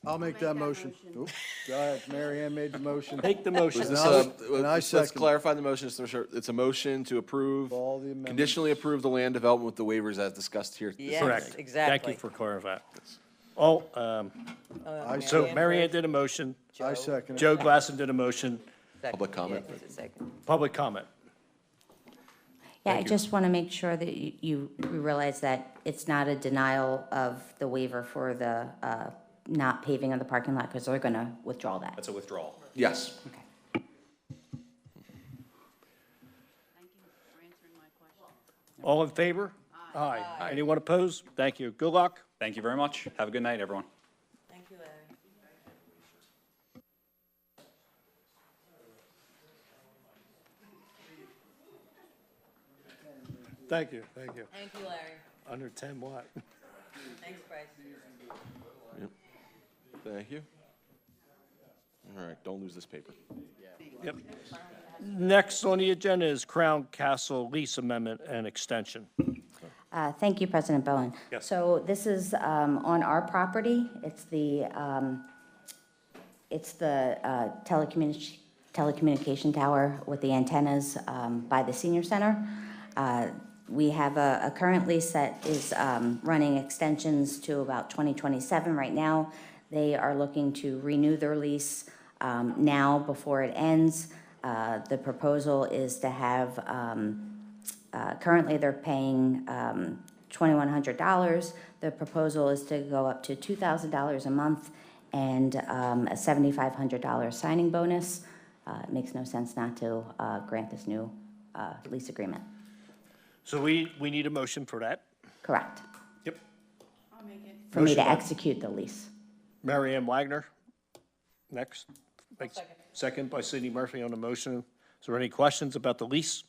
I'll make that motion. Oop, go ahead, Mary Ann made the motion. Take the motion. Was this, And I let's second. clarify the motion, just to make sure. It's a motion to approve, All the amendments. conditionally approve the land development with the waivers as discussed here. this Yes, evening. Correct. Thank exactly. you for clarifying. Oh, I so second. Mary Ann did a motion, I second it. Joe Glassen did a motion, Second. Public comment. Yeah, it's a second. public comment. Yeah, I just want to make sure that you realize that it's not a denial of the waiver for the not paving of the parking lot, because they're going to withdraw that. That's a withdrawal. Yes. Thank you for answering my question. All in favor? Aye. Anyone opposed? Thank you. Good luck. Thank you very much. Have a good night, everyone. Thank you, Larry. Thank you, thank you. Thank you, Larry. Under 10 what? Thanks, Bryce. Thank you. All right, don't lose this paper. Yep. Next on the agenda is Crown Castle lease amendment and extension. Thank you, President Bowen. Yes. So this is on our property. It's the telecommunication tower with the antennas by the senior center. We have a current lease that is running extensions to about 2027 right now. They are looking to renew their lease now before it ends. The proposal is to have, currently they're paying $2,100. The proposal is to go up to $2,000 a month and a $7,500 signing bonus. It makes no sense not to grant this new lease agreement. So we need a motion for that. Correct. Yep. I'll make it. For me Motion to by- execute the lease. Mary Ann Wagner, next. Second by Sidney Murphy on the motion. Is there any questions about the lease?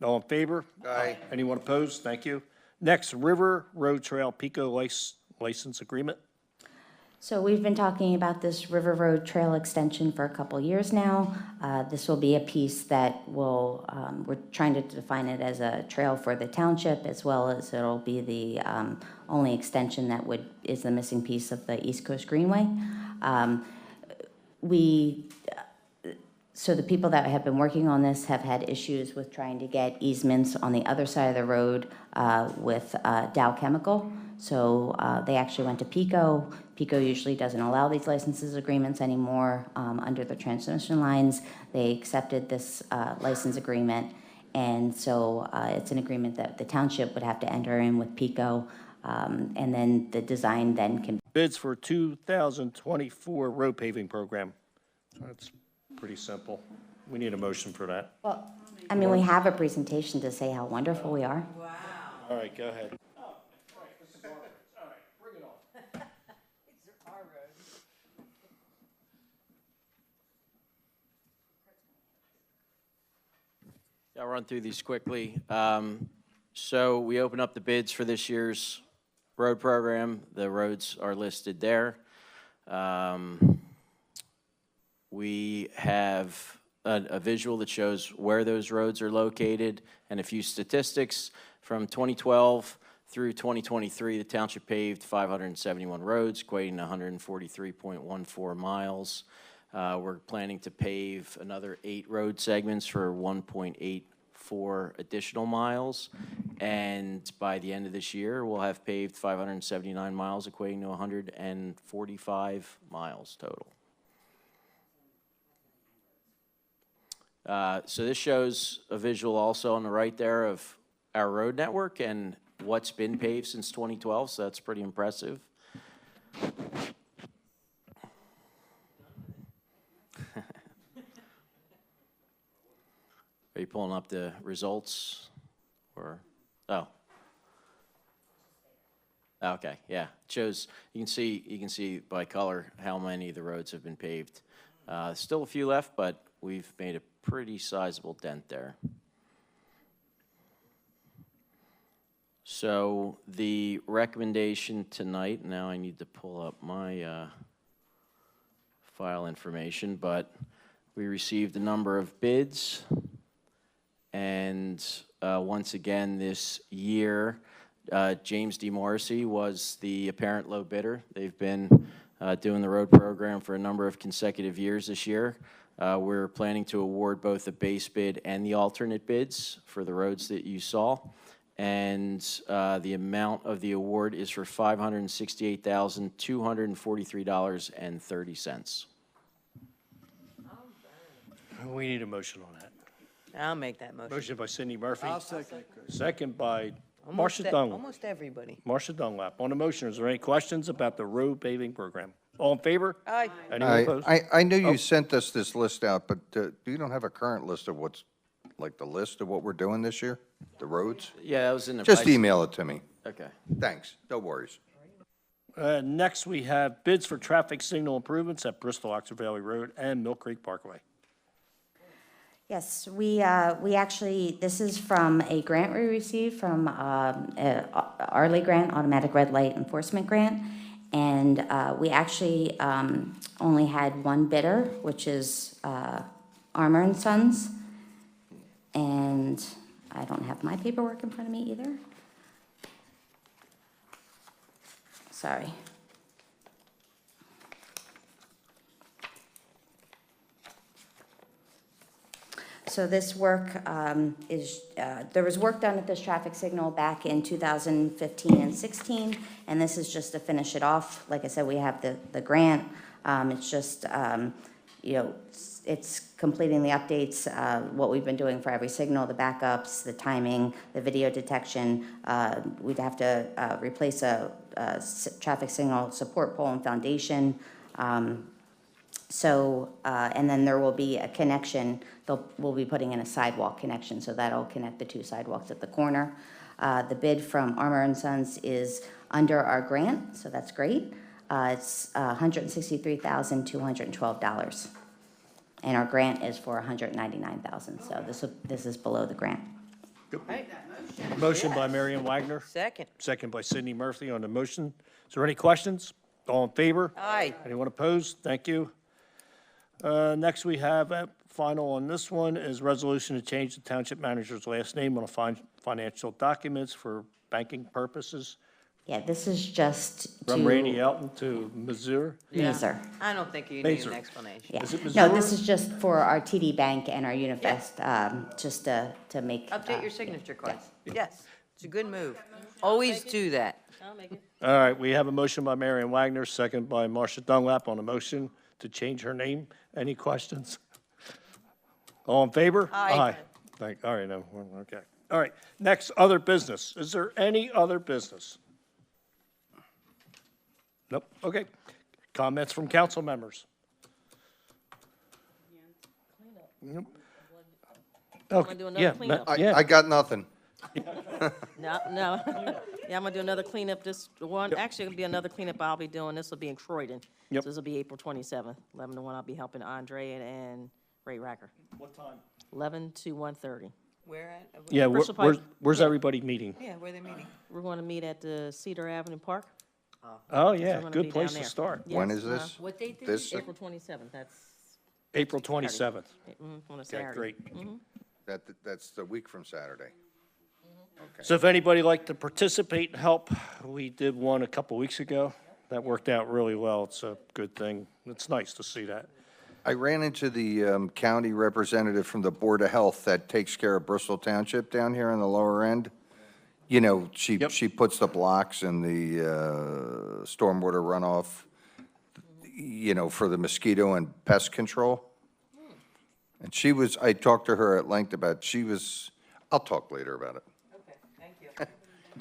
All in favor? Aye. Anyone opposed? Thank you. Next, River Road Trail Pico license agreement. So we've been talking about this River Road Trail extension for a couple years now. This will be a piece that will, we're trying to define it as a trail for the township, as well as it'll be the only extension that is the missing piece of the East Coast Greenway. So the people that have been working on this have had issues with trying to get easements on the other side of the road with Dow Chemical. So they actually went to PICO. PICO usually doesn't allow these licenses agreements anymore under the transmission lines. They accepted this license agreement, and so it's an agreement that the township would have to enter in with PICO, and then the design then can. Bids for 2024 road paving program. That's pretty simple. We need a motion for that. Well, I mean, we have a presentation to say how wonderful we are. All right, go ahead. I'll run through these quickly. So we open up the bids for this year's road program. The roads are listed there. We have a visual that shows where those roads are located and a few statistics. From 2012 through 2023, the township paved 571 roads, equating to 143.14 miles. We're planning to pave another 8 road segments for 1.84 additional miles. And by the end of this year, we'll have paved 579 miles, equating to 145 miles total. So this shows a visual also on the right there of our road network and what's been paved since 2012, so that's pretty impressive. Are you pulling up the results? Or, oh. Okay, yeah. It shows, you can see by color how many of the roads have been paved. Still a few left, but we've made a pretty sizable dent there. So the recommendation tonight, now I need to pull up my file information, but we received a number of bids. And once again, this year, James D. Morrissey was the apparent low bidder. They've been doing the road program for a number of consecutive years this year. We're planning to award both the base bid and the alternate bids for the roads that you saw. And the amount of the award is for $568,243.30. We need a motion on that. I'll make that motion. Motion by Cindy Murphy. I'll second it, Chris. Second by Almost Marcia Dunlap. Almost everybody. Marcia Dunlap. On the motion, is there any questions about the road paving program? All in favor? Aye. Anyone opposed? I know you sent us this list out, but you don't have a current list of what's, like the list of what we're doing this year? The roads? Yeah, that was in the. Just email it to me. Okay. Thanks, no worries. Next, we have bids for traffic signal improvements at Bristol Oxford Valley Road and Mill Creek Parkway. Yes, we actually, this is from a grant we received from Arley Grant, Automatic Red Light Enforcement Grant. And we actually only had one bidder, which is Armour and Sons. And I don't have my paperwork in front of me either. Sorry. So this work there was work done at this traffic signal back in 2015 and 16, and this is just to finish it off. Like I said, we have the grant. It's just, it's completing the updates, what we've been doing for every signal, the backups, the timing, the video detection. We'd have to replace a traffic signal support pole and foundation. And then there will be a connection. We'll be putting in a sidewalk connection, so that'll connect the two sidewalks at the corner. The bid from Armour and Sons is under our grant, so that's great. It's $163,212. And our grant is for $199,000, so this is below the grant. Motion by Marion Wagner. Second. Second by Cindy Murphy on the motion. Is there any questions? All in favor? Aye. Anyone opposed? Thank you. Next, we have final on this one is resolution to change the township manager's last name on financial documents for banking purposes. Yeah, this is just From Randy Elton to Missouri. Mazer. I don't think you need Mazer. an explanation. Yeah. Is it No, Missouri? this is just for our TD Bank and our Unifest, just to make. Update your signature cards. Yes, it's a good move. Always do that. I'll make it. All right, we have a motion by Marion Wagner, second by Marcia Dunlap on the motion to change her name. Any questions? All in favor? Aye. All right, no, okay. All right, next, other business. Is there any other business? Nope, okay. Comments from council members? Nope. Okay, do another yeah, cleanup? yeah. I got nothing. No. Yeah, I'm gonna do another cleanup this one. Actually, it'll be another cleanup I'll be doing. This will be in Croydon. Yep. So this will be April 27th, 11 to 1. I'll be helping Andre and Ray Racker. What time? 11 to 1:30. Where at? Yeah, Bristol Pike. where's everybody meeting? Yeah, where they meeting? We're going to meet at the Cedar Avenue Park. Oh, So yeah, we're gonna good be place down to there. start. When Yes, is this? What date did This, April 27th. That's April 27th. on a Okay, Saturday. great. that's the week from Saturday. Okay. So if anybody like to participate and help, we did one a couple weeks ago. That worked out really well. It's a good thing. It's nice to see that. I ran into the county representative from the Board of Health that takes care of Bristol Township down here on the lower end. You know, she puts the blocks and the stormwater runoff, for the mosquito and pest control. And I talked to her at length I'll talk later about it. Okay, thank you.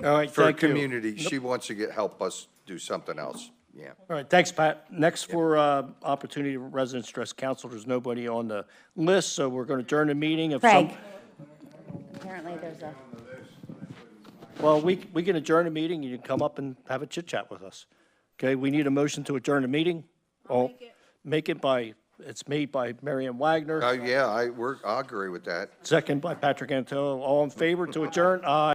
All right, For a thank you. community, she wants to help us do something else, yeah. All right, thanks, Pat. Next for opportunity of residents address council, there's nobody on the list, so we're going to adjourn the meeting. If some- Craig, apparently there's a. Well, we can adjourn the meeting, and you can come up and have a chit-chat with us. Okay, we need a motion to adjourn the meeting. It's made by Marion Wagner, Yeah, I agree with that. second by Patrick Antonello. All in favor to adjourn? Aye.